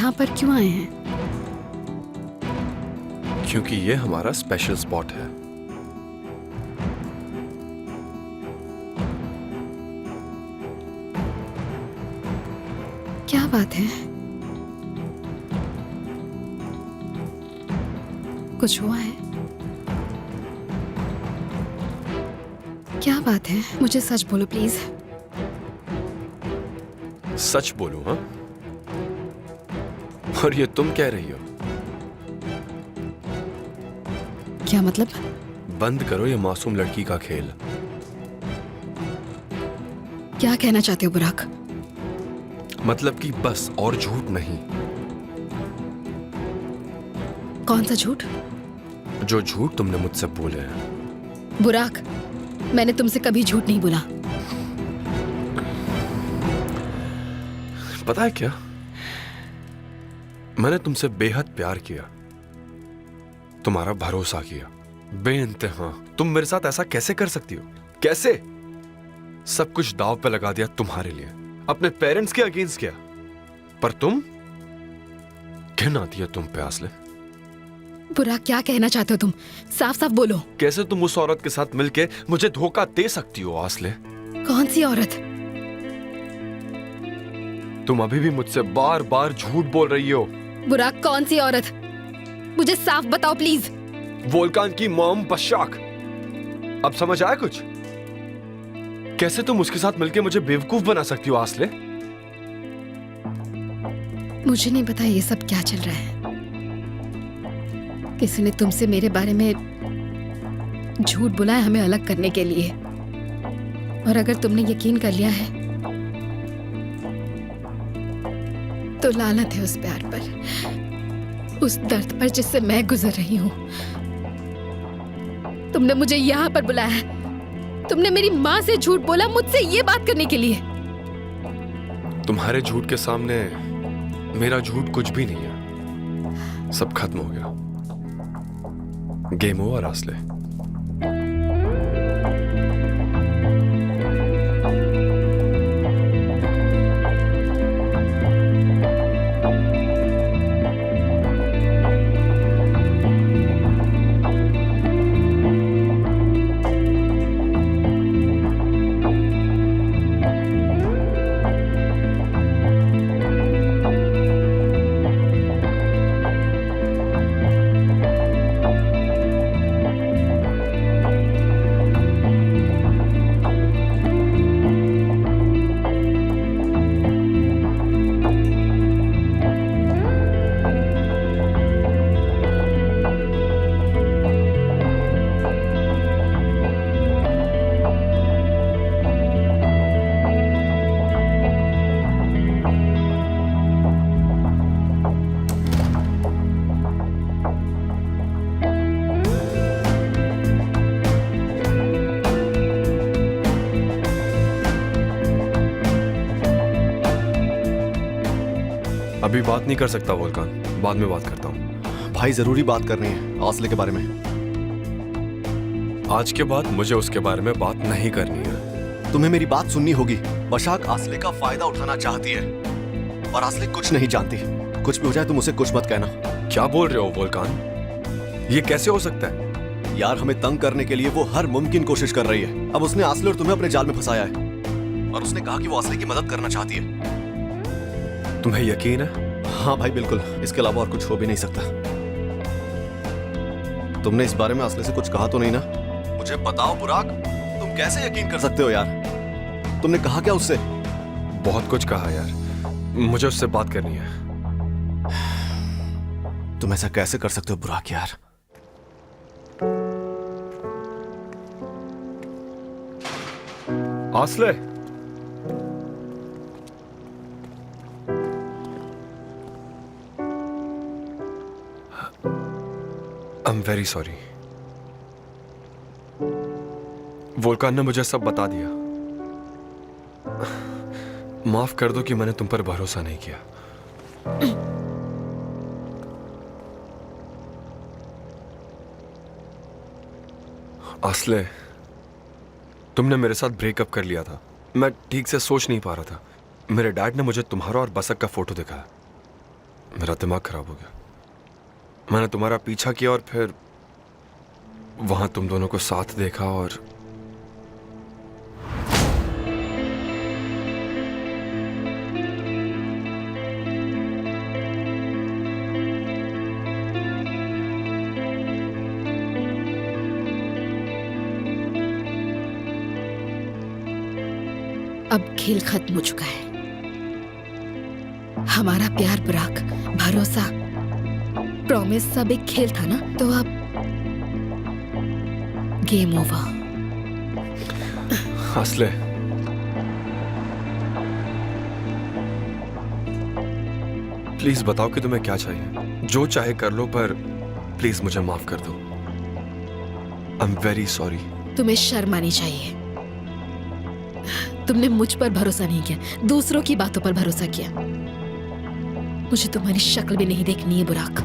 यहाँ पर क्यों आए हैं? क्योंकि ये हमारा स्पेशल स्पॉट है। क्या बात है? कुछ हुआ है? क्या बात है? मुझे सच बोलो प्लीज। सच बोलूं? हाँ, और ये तुम कह रही हो? क्या मतलब? बंद करो ये मासूम लड़की का खेल। क्या कहना चाहते हो बुराक? मतलब कि बस और झूठ नहीं। कौन सा झूठ? जो झूठ तुमने मुझसे बोले हैं। बुराक, मैंने तुमसे कभी झूठ नहीं बोला। पता है क्या, मैंने तुमसे बेहद प्यार किया, तुम्हारा भरोसा किया बेइंतहा। तुम मेरे साथ ऐसा कैसे कर सकती हो? कैसे? सब कुछ दांव पे लगा दिया तुम्हारे लिए, अपने पेरेंट्स के अगेंस्ट किया, पर तुम, घिन आती है तुम पे आसले। बुराक, क्या कहना चाहते हो तुम? साफ साफ बोलो। कैसे तुम उस औरत के साथ मिलके मुझे धोखा दे सकती हो आसले? कौन सी औरत? तुम अभी भी मुझसे बार बार झूठ बोल रही हो। बुराक, कौन सी औरत? मुझे साफ बताओ प्लीज। वोल्कान की मॉम बशाक। अब समझ आया कुछ? कैसे तुम उसके साथ मिलके मुझे बेवकूफ बना सकती हो आसले? मुझे नहीं पता ये सब क्या चल रहा है। किसी ने तुमसे मेरे बारे में झूठ बुलाया हमें अलग करने के लिए, और अगर तुमने यकीन कर लिया है तो लानत है उस प्यार पर, उस दर्द पर जिससे मैं गुजर रही हूं। तुमने मुझे यहां पर बुलाया है, तुमने मेरी मां से झूठ बोला मुझसे ये बात करने के लिए। तुम्हारे झूठ के सामने मेरा झूठ कुछ भी नहीं है। सब खत्म हो गया। गेम ओवर आसले। अभी बात नहीं कर सकता वोल्कान, बाद में बात करता हूँ। भाई जरूरी बात करनी है आसले के बारे में। आज के बाद मुझे उसके बारे में बात नहीं करनी है। तुम्हें मेरी बात सुननी होगी। बशाक आसले का फायदा उठाना चाहती है, और आसले कुछ नहीं जानती। कुछ भी हो जाए तुम उसे कुछ मत कहना। क्या बोल रहे हो वोल्कान? ये कैसे हो सकता है? यार, हमें तंग करने के लिए वो हर मुमकिन कोशिश कर रही है। अब उसने आसले और तुम्हें अपने जाल में फंसाया है, और उसने कहा कि वो आसले की मदद करना चाहती है। तुम्हें यकीन है? हाँ भाई बिल्कुल, इसके अलावा और कुछ हो भी नहीं सकता। तुमने इस बारे में आसले से कुछ कहा तो नहीं ना? मुझे बताओ बुराक, तुम कैसे यकीन कर सकते हो यार? तुमने कहा क्या उससे? बहुत कुछ कहा यार, मुझे उससे बात करनी है। तुम ऐसा कैसे कर सकते हो बुराक यार? आसले, आई एम वेरी सॉरी। वोल्कान ने मुझे सब बता दिया। माफ कर दो कि मैंने तुम पर भरोसा नहीं किया। आसले, तुमने मेरे साथ ब्रेकअप कर लिया था। मैं ठीक से सोच नहीं पा रहा था। मेरे डैड ने मुझे तुम्हारा और बसक का फोटो दिखाया। मेरा दिमाग खराब हो गया। मैंने तुम्हारा पीछा किया और फिर वहां तुम दोनों को साथ देखा और अब खेल खत्म हो चुका है। हमारा प्यार, बुराक, भरोसा, प्रॉमिस सब एक खेल था ना, तो अब गेम ओवर। असले, प्लीज बताओ कि तुम्हें क्या चाहिए। जो चाहे कर लो, पर प्लीज मुझे माफ कर दो। आई एम वेरी सॉरी। तुम्हें शर्म आनी चाहिए। तुमने मुझ पर भरोसा नहीं किया, दूसरों की बातों पर भरोसा किया। मुझे तुम्हारी शक्ल भी नहीं देखनी है, बुराक।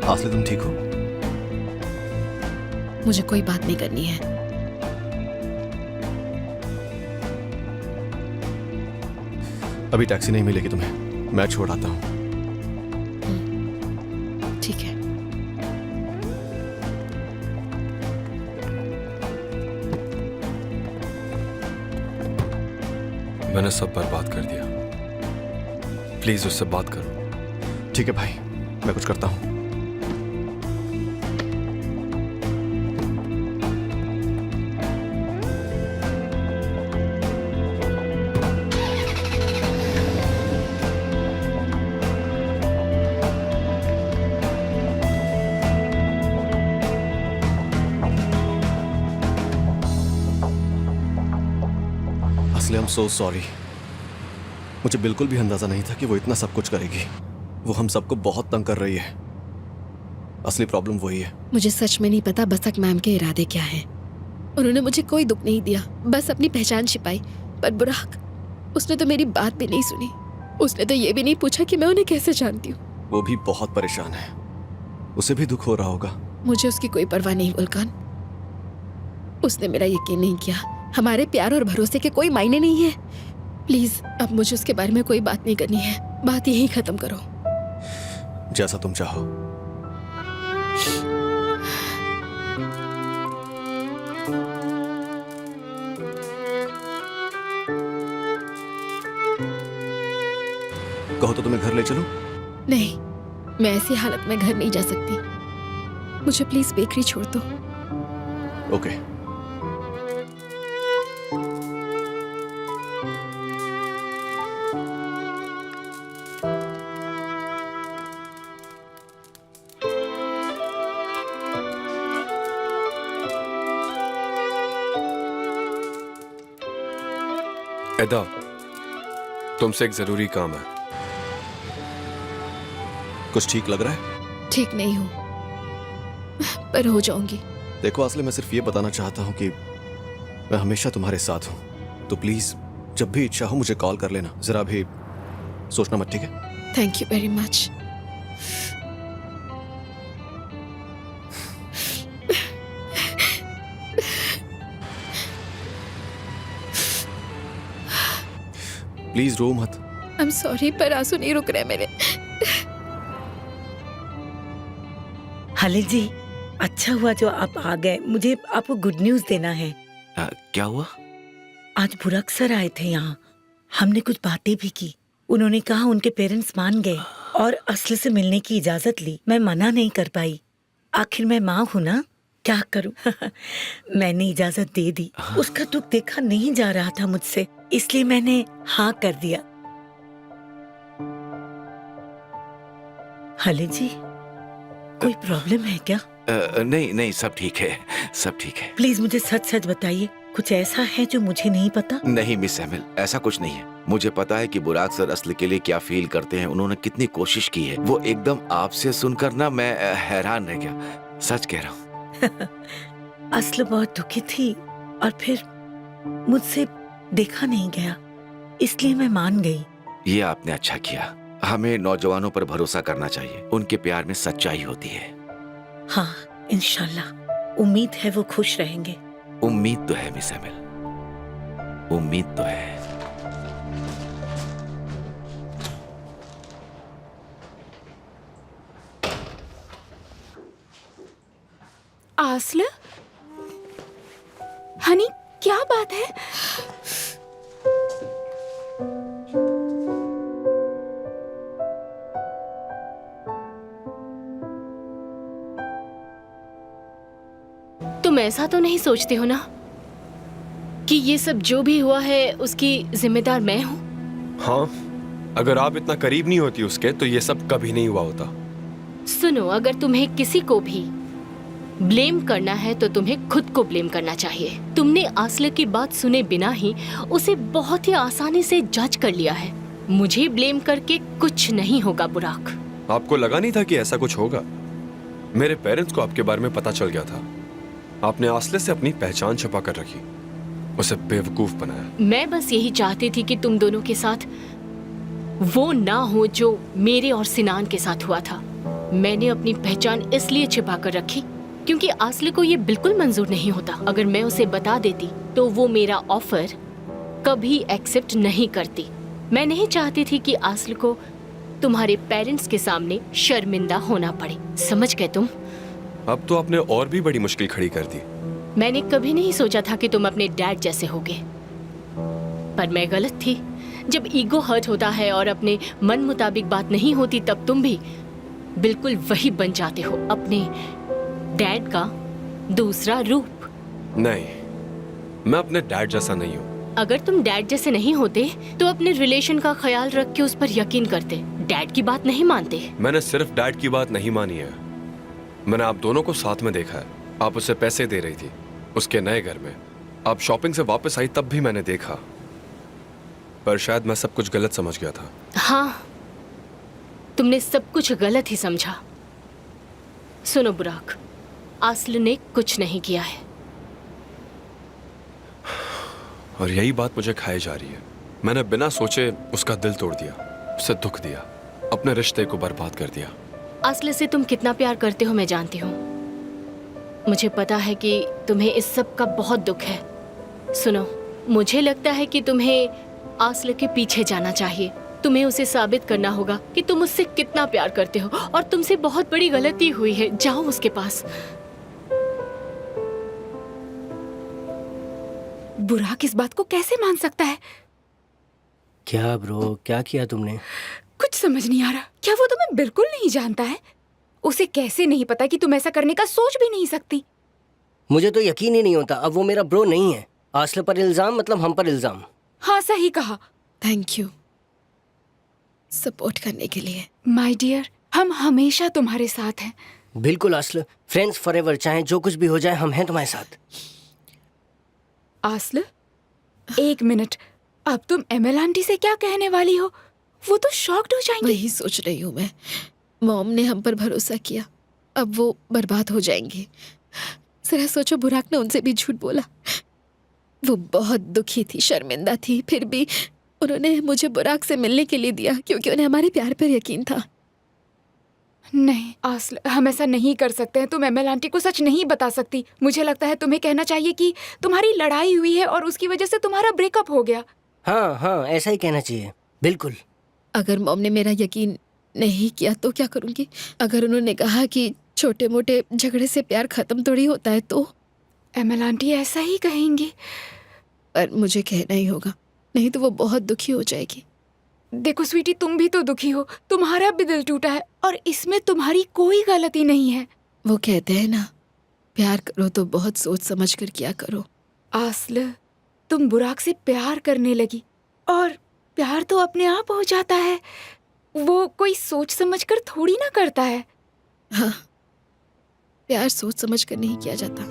आसले, तुम ठीक हो? मुझे कोई बात नहीं करनी है। अभी टैक्सी नहीं मिलेगी तुम्हें, मैं छोड़ आता हूं। ठीक है। मैंने सब बर्बाद कर दिया। प्लीज उससे बात करो। ठीक है भाई, मैं कुछ करता हूं। असली, आई एम सो सॉरी। मुझे बिल्कुल भी अंदाजा नहीं था कि वो इतना सब कुछ करेगी। वो हम सबको बहुत तंग कर रही है। असली प्रॉब्लम वही है। मुझे सच में नहीं पता बसक मैम के इरादे क्या हैं। उन्होंने मुझे कोई दुख नहीं दिया, बस अपनी पहचान छिपाई। पर बुराक, उसने तो मेरी बात भी नहीं सुनी। उसने तो ये भी नहीं पूछा कि मैं उन्हें कैसे जानती हूँ। वो भी बहुत परेशान है, उसे भी दुख हो रहा होगा। मुझे उसकी कोई परवाह नहीं वुल्कान। उसने मेरा यकीन नहीं किया। हमारे प्यार और भरोसे के कोई मायने नहीं है। प्लीज, अब मुझे उसके बारे में कोई बात नहीं करनी है। बात यही खत्म करो। जैसा तुम चाहो। कहो तो तुम्हें घर ले चलूं? नहीं, मैं ऐसी हालत में घर नहीं जा सकती। मुझे प्लीज बेकरी छोड़ दो। ओके। एदा, तुमसे एक जरूरी काम है। कुछ ठीक लग रहा है? ठीक नहीं हूँ, पर हो जाऊंगी। देखो असली, मैं सिर्फ ये बताना चाहता हूँ कि मैं हमेशा तुम्हारे साथ हूँ। तो प्लीज जब भी इच्छा हो मुझे कॉल कर लेना। जरा भी सोचना मत, ठीक है? Thank you very much. Please रो मत। आई एम सॉरी, पर आंसू नहीं रुक रहे मेरे। खालिद जी, अच्छा हुआ जो आप आ गए। मुझे आपको गुड न्यूज देना है। क्या हुआ? आज बुरक सर आए थे यहाँ। हमने कुछ बातें भी की। उन्होंने कहा उनके पेरेंट्स मान गए और असल से मिलने की इजाजत ली। मैं मना नहीं कर पाई। आखिर मैं माँ हूँ ना, क्या करूँ। मैंने इजाजत दे दी। उसका दुख देखा नहीं जा रहा था मुझसे, इसलिए मैंने हाँ कर दिया। खालिद जी, कोई प्रॉब्लम है क्या? नहीं नहीं, सब ठीक है, सब ठीक है। प्लीज मुझे सच सच बताइए, कुछ ऐसा है जो मुझे नहीं पता? नहीं मिस एमिल, ऐसा कुछ नहीं है। मुझे पता है कि बुराक सर असली के लिए क्या फील करते हैं। उन्होंने कितनी कोशिश की है। वो एकदम आपसे सुनकर ना मैं हैरान रह गया। सच कह रहा हूँ। असल बहुत दुखी थी और फिर मुझसे देखा नहीं गया, इसलिए मैं मान गई। ये आपने अच्छा किया। हमें नौजवानों पर भरोसा करना चाहिए। उनके प्यार में सच्चाई होती है। हाँ, इंशाल्लाह। उम्मीद है वो खुश रहेंगे। उम्मीद तो है मिस एमिल। उम्मीद तो है। आस्ल, हनी, क्या बात है? तुम ऐसा तो नहीं सोचते हो ना कि ये सब जो भी हुआ है उसकी जिम्मेदार मैं हूँ? हाँ, अगर आप इतना करीब नहीं होती उसके तो ये सब कभी नहीं हुआ होता। सुनो, अगर तुम्हें किसी को भी ब्लेम करना है तो तुम्हें खुद को ब्लेम करना चाहिए। तुमने आस्ल की बात सुने बिना ही उसे बहुत ही आसानी से जज कर लिया है। मुझे ब्लेम करके कुछ नहीं होगा बुराक। आपको लगा नहीं था कि ऐसा कुछ होगा? मेरे पेरेंट्स को आपके बारे में पता चल गया था। आपने आस्ले से अपनी पहचान छुपा कर रखी, उसे बेवकूफ बनाया। मैं बस यही चाहती थी कि तुम दोनों के साथ वो ना हो जो मेरे और सिनान के साथ हुआ था। मैंने अपनी पहचान इसलिए छिपा कर रखी क्योंकि आस्ले को ये बिल्कुल मंजूर नहीं होता। अगर मैं उसे बता देती तो वो मेरा ऑफर कभी एक्सेप्ट नहीं करती। मैं नहीं चाहती थी कि आस्ले को तुम्हारे पेरेंट्स के सामने शर्मिंदा होना पड़े। समझ गए तुम? अब तो आपने और भी बड़ी मुश्किल खड़ी कर दी। मैंने कभी नहीं सोचा था कि तुम अपने डैड जैसे होगे, पर मैं गलत थी। जब ईगो हर्ट होता है और अपने मन मुताबिक बात नहीं होती तब तुम भी बिल्कुल वही बन जाते हो, अपने डैड का दूसरा रूप। नहीं, मैं अपने डैड जैसा नहीं हूँ। अगर तुम डैड जैसे नहीं होते तो अपने रिलेशन का ख्याल रख के उस पर यकीन करते। डैड की बात नहीं मानते। मैंने सिर्फ डैड की बात नहीं मानी है, मैंने आप दोनों को साथ में देखा है। आप उसे पैसे दे रही थी उसके नए घर में। आप शॉपिंग से वापस आई तब भी मैंने देखा, पर शायद मैं सब कुछ गलत समझ गया था। हाँ, तुमने सब कुछ गलत ही समझा। सुनो बुराक, आस्ल ने कुछ नहीं किया है। और यही बात मुझे खाए जा रही है। मैंने बिना सोचे उसका दिल तोड़ दिया, उसे दुख दिया, अपने रिश्ते को बर्बाद कर दिया। आस्ल से तुम कितना प्यार करते हो मैं जानती हूँ। मुझे पता है कि तुम्हें इस सब का बहुत दुख है। सुनो, मुझे लगता है कि तुम्हें आस्ल के पीछे जाना चाहिए। तुम्हें उसे साबित करना होगा कि तुम उससे कितना प्यार करते हो और तुमसे बहुत बड़ी गलती हुई है। जाओ उसके पास। बुराक इस बात को कैसे मान सकता है? क्या ब्रो, क्या किया तुमने? कुछ समझ नहीं आ रहा। क्या वो तुम्हें बिल्कुल नहीं जानता है? उसे कैसे नहीं पता कि तुम ऐसा करने का सोच भी नहीं सकती? मुझे तो यकीन ही नहीं होता। अब वो मेरा ब्रो नहीं है। आस्ल पर इल्जाम मतलब हम पर इल्जाम। हाँ, सही कहा। थैंक यू सपोर्ट करने के लिए। माय डियर, हम हमेशा तुम्हारे साथ हैं। बिल्कुल आस्ल, फ्रेंड्स फॉरएवर। चाहे जो कुछ भी हो जाए, हम हैं तुम्हारे साथ। आस्ल, एक मिनट। अब तुम एमएल आंटी से क्या कहने वाली हो? वो तो शॉक्ड हो जाएंगी। वही सोच रही हूँ मैं। मॉम ने हम पर भरोसा किया, अब वो बर्बाद हो जाएंगी। जरा सोचो, बुराक ने उनसे भी झूठ बोला। वो बहुत दुखी थी, शर्मिंदा थी, फिर भी उन्होंने मुझे बुराक से मिलने के लिए दिया क्योंकि उन्हें हमारे प्यार पर यकीन था। नहीं आस्ल, हम ऐसा नहीं कर सकते हैं। तुम एमएल आंटी को सच नहीं बता सकती। मुझे लगता है तुम्हें कहना चाहिए कि तुम्हारी लड़ाई हुई है और उसकी वजह से तुम्हारा ब्रेकअप हो गया। हाँ हाँ, ऐसा ही कहना चाहिए। बिल्कुल। अगर मॉम ने मेरा यकीन नहीं किया तो क्या करूँगी? अगर उन्होंने कहा कि छोटे मोटे झगड़े से प्यार खत्म थोड़ी होता है तो? एमएल आंटी ऐसा ही कहेंगी। पर मुझे कहना ही होगा, नहीं तो वो बहुत दुखी हो जाएगी। देखो स्वीटी, तुम भी तो दुखी हो, तुम्हारा भी दिल टूटा है और इसमें तुम्हारी कोई गलती नहीं है। वो कहते हैं ना, प्यार करो तो बहुत सोच समझ कर किया करो। आस्ल, तुम बुराक से प्यार करने लगी और प्यार तो अपने आप हो जाता है। वो कोई सोच समझ कर थोड़ी ना करता है। हाँ, प्यार सोच समझ कर नहीं किया जाता।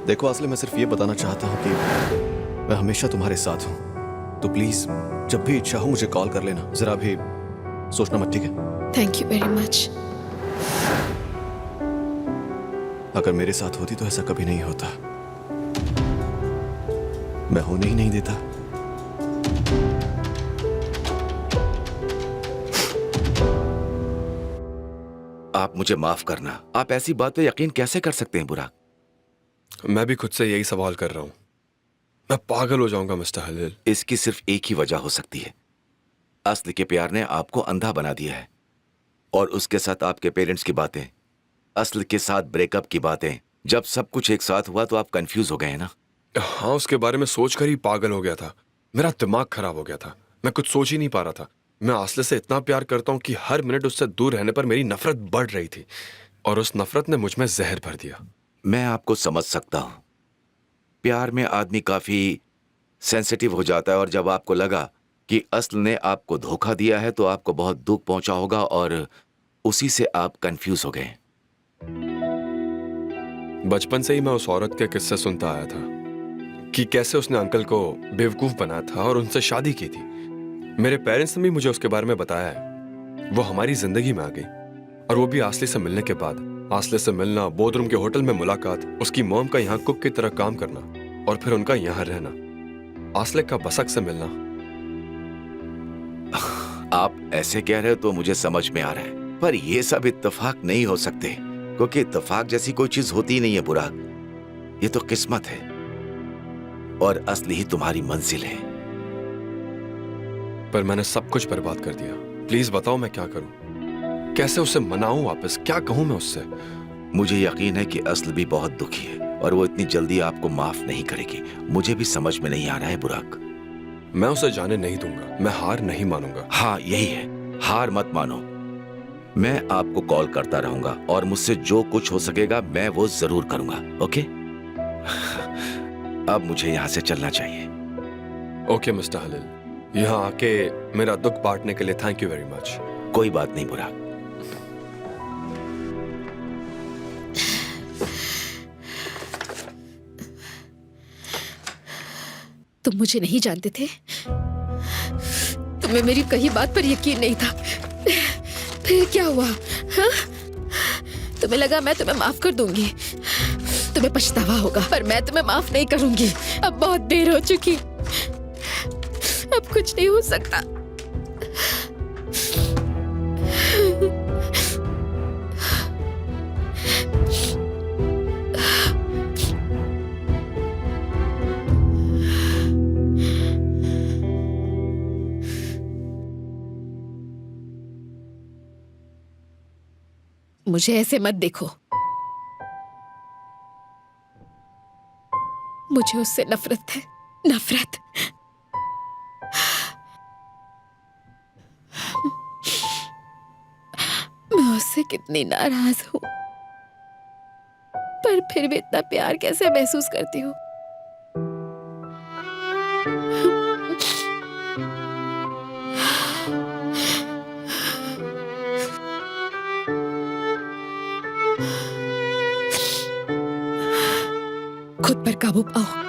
देखो आस्ले, मैं सिर्फ ये बताना चाहता हूँ कि मैं हमेशा तुम्हारे साथ हूँ। तो प्लीज जब भी इच्छा हो मुझे कॉल कर लेना। जरा भी सोचना मत, ठीक है? Thank you very much. अगर मेरे साथ होती तो ऐसा कभी नहीं होता। मैं होने ही नहीं देता। आप मुझे माफ करना, आप ऐसी बात पे यकीन कैसे कर सकते हैं बुराक? मैं भी खुद से यही सवाल कर रहा हूं। मैं पागल हो जाऊंगा मिस्टर हलील। इसकी सिर्फ एक ही वजह हो सकती है। असली के प्यार ने आपको अंधा बना दिया है, और उसके साथ आपके पेरेंट्स की बातें, असली के साथ ब्रेकअप की बातें, जब सब कुछ एक साथ हुआ तो आप कंफ्यूज हो गए हैं ना? हाँ, उसके बारे में सोचकर ही पागल हो गया था। मेरा दिमाग खराब हो गया था। मैं कुछ सोच ही नहीं पा रहा था। मैं आसले से इतना प्यार करता हूँ कि हर मिनट उससे दूर रहने पर मेरी नफरत बढ़ रही थी, और उस नफरत ने मुझ में जहर भर दिया। मैं आपको समझ सकता हूं। प्यार में आदमी काफी सेंसिटिव हो जाता है, और जब आपको लगा कि असल ने आपको धोखा दिया है तो आपको बहुत दुख पहुंचा होगा, और उसी से आप कंफ्यूज हो गए। बचपन से ही मैं उस औरत के किस्से सुनता आया था कि कैसे उसने अंकल को बेवकूफ बनाया था और उनसे शादी की थी। मेरे पेरेंट्स ने भी मुझे उसके बारे में बताया है। वो हमारी जिंदगी में आ गई, और वो भी आसले से मिलने के बाद। आसले से मिलना, बोधरूम के होटल में मुलाकात, उसकी मॉम का यहाँ कुक की तरह काम करना, और फिर उनका यहाँ रहना। आसले का बसक से मिलना। आप ऐसे कह रहे हो तो मुझे समझ में आ रहा है, पर ये सब इत्तेफाक नहीं हो सकते, क्योंकि इत्तेफाक जैसी कोई चीज होती नहीं है बुराक। ये तो किस्मत है, और असली ही तुम्हारी मंजिल है। पर मैंने सब कुछ बर्बाद कर दिया। प्लीज बताओ मैं क्या करूं? कैसे उसे मनाऊं वापस? क्या कहूं मैं उससे? मुझे यकीन है कि असल भी बहुत दुखी है, और वो इतनी जल्दी आपको माफ नहीं करेगी। मुझे भी समझ में नहीं आ रहा है बुराक। मैं उसे जाने नहीं दूंगा। मैं हार नहीं मानूंगा। हाँ, यही है, हार मत मानो। मैं आपको कॉल करता रहूंगा, और मुझसे जो कुछ हो सकेगा मैं वो जरूर करूंगा। ओके? अब मुझे यहां से चलना चाहिए। ओके मिस्टर हलील, यहाँ आके मेरा दुख बांटने के लिए थैंक यू वेरी मच। कोई बात नहीं बुराक। तुम मुझे नहीं जानते थे। तुम्हें मेरी कही बात पर यकीन नहीं था। फिर क्या हुआ? हाँ? तुम्हें लगा मैं तुम्हें माफ कर दूंगी। तुम्हें पछतावा होगा, पर मैं तुम्हें माफ नहीं करूंगी। अब बहुत देर हो चुकी। अब कुछ नहीं हो सकता। मुझे ऐसे मत देखो। मुझे उससे नफरत है, नफरत। मैं उससे कितनी नाराज हूं, पर फिर भी इतना प्यार कैसे महसूस करती हूँ। खुद पर काबू पाओ।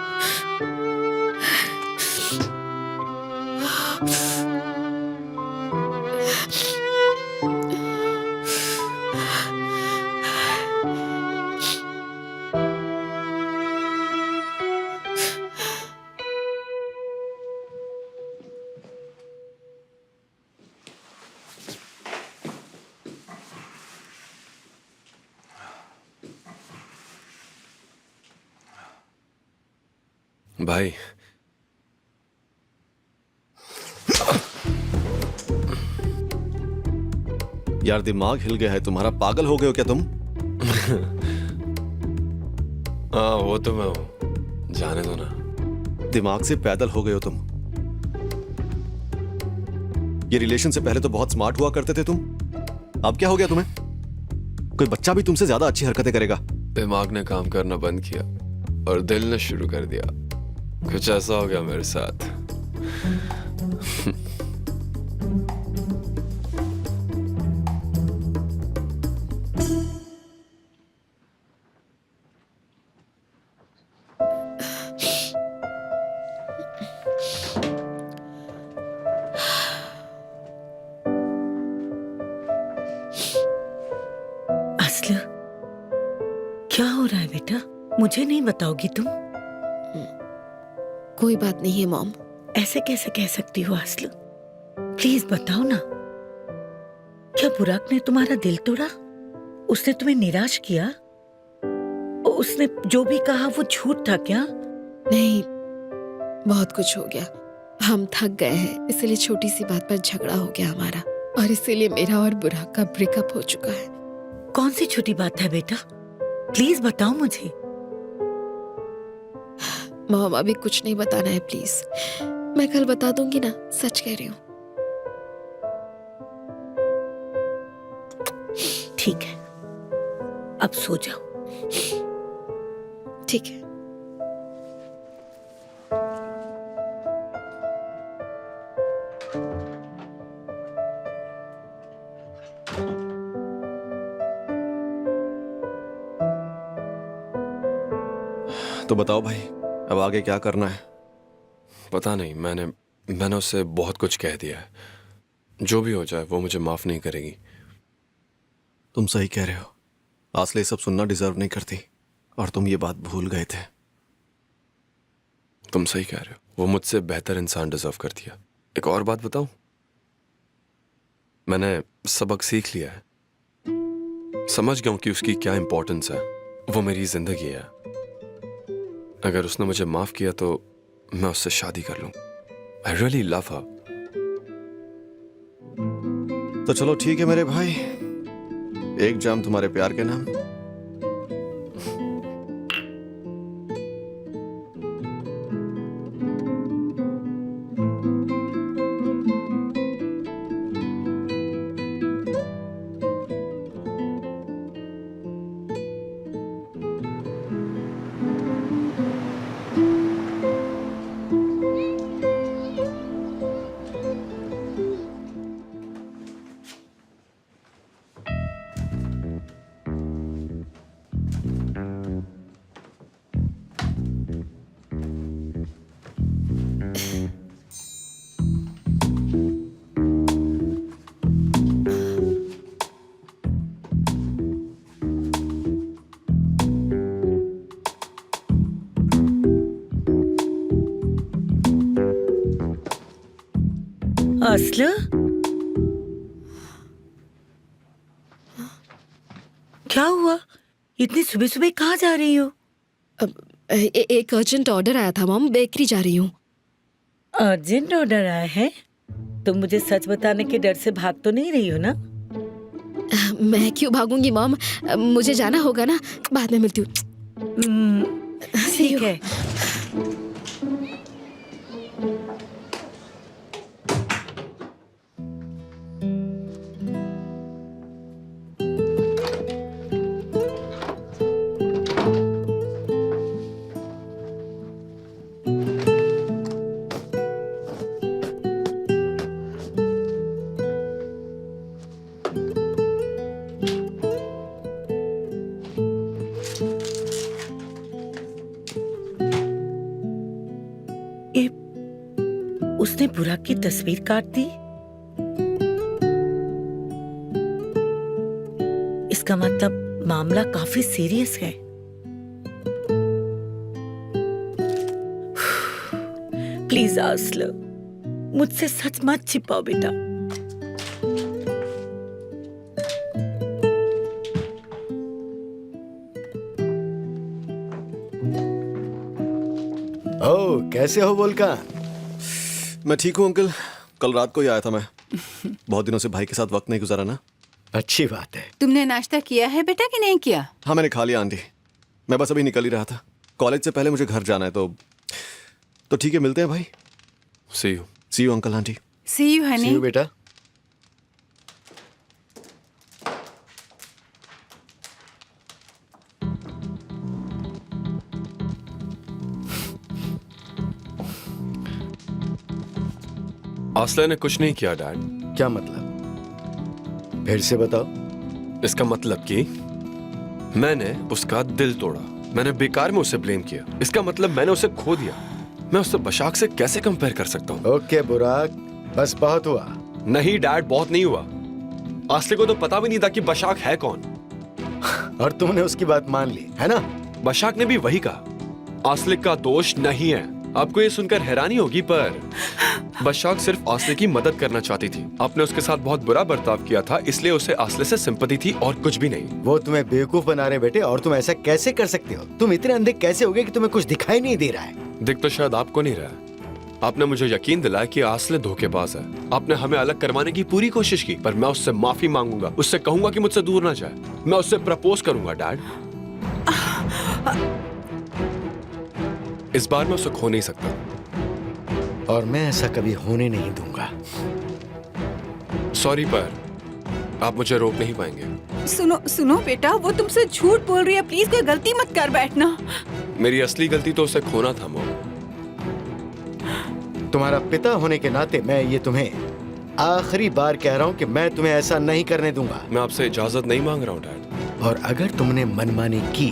भाई, यार दिमाग हिल गया है तुम्हारा। पागल हो गए हो क्या तुम? हाँ वो तो मैं हूं, जाने दो ना। दिमाग से पैदल हो गए हो तुम। ये रिलेशन से पहले तो बहुत स्मार्ट हुआ करते थे तुम। अब क्या हो गया तुम्हें? कोई बच्चा भी तुमसे ज्यादा अच्छी हरकतें करेगा। दिमाग ने काम करना बंद किया और दिल ने शुरू कर दिया। कुछ ऐसा हो गया मेरे साथ। असल, क्या हो रहा है बेटा? मुझे नहीं बताओगी तुम? कोई बात नहीं है मॉम। ऐसे कैसे कह सकती हो आस्ल? प्लीज बताओ ना, क्या बुराक ने तुम्हारा दिल तोड़ा? उसने तुम्हें निराश किया? उसने जो भी कहा वो झूठ था क्या? नहीं, बहुत कुछ हो गया। हम थक गए हैं, इसलिए छोटी सी बात पर झगड़ा हो गया हमारा, और इसीलिए मेरा और बुराक का ब्रेकअप हो चुका है। कौन सी छोटी बात है बेटा? प्लीज बताओ मुझे। मॉम अभी कुछ नहीं बताना है प्लीज, मैं कल बता दूंगी ना, सच कह रही हूँ। ठीक है, अब सो जाओ। ठीक है। तो बताओ भाई, अब आगे क्या करना है? पता नहीं, मैंने उससे बहुत कुछ कह दिया है। जो भी हो जाए वो मुझे माफ नहीं करेगी। तुम सही कह रहे हो, आस्ले ये सब सुनना डिजर्व नहीं करती, और तुम ये बात भूल गए थे। तुम सही कह रहे हो, वो मुझसे बेहतर इंसान डिजर्व करती है। एक और बात बताऊं, मैंने सबक सीख लिया है, समझ गया हूं कि उसकी क्या इंपॉर्टेंस है। वो मेरी जिंदगी है। अगर उसने मुझे माफ किया तो मैं उससे शादी कर लूं। आई रियली लव हर। तो चलो ठीक है मेरे भाई, एक जाम तुम्हारे प्यार के नाम। आस्ल, क्या हुआ? इतनी सुबह सुबह कहाँ जा रही हो? एक अर्जेंट ऑर्डर आया था मॉम, बेकरी जा रही हूँ। अर्जेंट ऑर्डर आया है? तुम मुझे सच बताने के डर से भाग तो नहीं रही हो ना? मैं क्यों भागूंगी मॉम, मुझे जाना होगा ना, बाद में मिलती हूँ। ठीक है। ये उसने बुराक की तस्वीर काट दी। इसका मतलब मामला काफी सीरियस है। प्लीज आस्ल, मुझसे सच मत छिपाओ बेटा। ओह, कैसे हो वोल्कान? मैं ठीक हूँ अंकल, कल रात को ही आया था मैं। बहुत दिनों से भाई के साथ वक्त नहीं गुजारा ना। अच्छी बात है। तुमने नाश्ता किया है बेटा कि नहीं किया? हाँ मैंने खा लिया आंटी, मैं बस अभी निकल ही रहा था। कॉलेज से पहले मुझे घर जाना है, तो ठीक है, मिलते हैं भाई। See you uncle aunty. See you honey. See you, बेटा। आस्ले ने कुछ नहीं किया डैड। क्या मतलब? फिर से बताओ। इसका मतलब कि मैंने उसका दिल तोड़ा, मैंने बेकार में उसे ब्लेम किया। इसका मतलब मैंने उसे खो दिया। मैं उससे बशाक से कैसे कंपेयर कर सकता हूँ? ओके बुराक, बस बहुत हुआ। नहीं डैड, बहुत नहीं हुआ। आस्ले को तो पता भी नहीं था कि बशाक है कौन। और तुमने उसकी बात मान ली, है ना? बशाक ने भी वही कहा, आस्ले का दोष नहीं है, आपको ये सुनकर हैरानी होगी पर बशाक सिर्फ आस्ले की मदद करना चाहती थी। आपने उसके साथ बहुत बुरा बर्ताव किया था, इसलिए उसे आस्ले से सिंपैथी थी और कुछ भी नहीं। वो तुम्हें बेवकूफ बना रहे बेटे, और तुम ऐसा कैसे कर सकते हो? तुम इतने अंधे कैसे हो गए कि तुम्हें कुछ दिखाई नहीं दे रहा है? दिख तो शायद आपको नहीं रहा। आपने मुझे यकीन दिलाया कि आस्ले धोखेबाज है। आपने हमें अलग करवाने की पूरी कोशिश की, पर मैं उससे माफी मांगूंगा, उससे कहूंगा कि मुझसे दूर ना जाए। मैं उससे प्रपोज करूंगा डैड। इस बार मैं उसे खो नहीं सकता। और मैं ऐसा कभी होने नहीं दूंगा। सॉरी पर आप मुझे रोक नहीं पाएंगे। सुनो सुनो बेटा, वो तुमसे झूठ बोल रही है, प्लीज कोई गलती मत कर बैठना। मेरी असली गलती तो उसे खोना था मॉम। तुम्हारा पिता होने के नाते मैं ये तुम्हें आखिरी बार कह रहा हूँ कि मैं तुम्हें ऐसा नहीं करने दूंगा। मैं आपसे इजाजत नहीं मांग रहा हूँ डैड। और अगर तुमने मनमानी की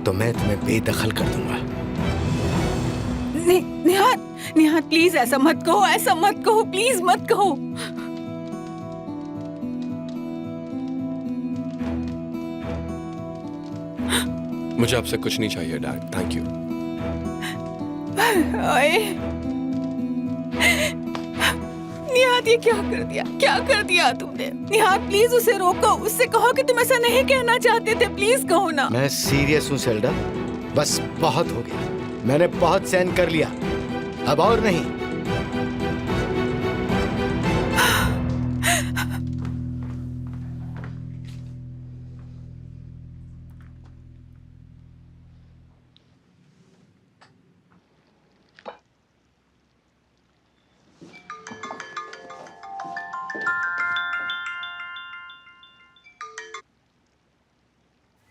तो मैं तुम्हें बेदखल कर दूंगा। निहात, निहात प्लीज ऐसा मत कहो, ऐसा मत कहो, प्लीज मत कहो। मुझे आपसे कुछ नहीं चाहिए डैड, थैंक यू। निहात ये क्या कर दिया, क्या कर दिया तुमने? निहात प्लीज उसे रोको, उससे कहो कि तुम ऐसा नहीं कहना चाहते थे, प्लीज कहो ना। मैं सीरियस हूँ सेल्डा, बस बहुत हो गया। मैंने बहुत सहन कर लिया, अब और नहीं।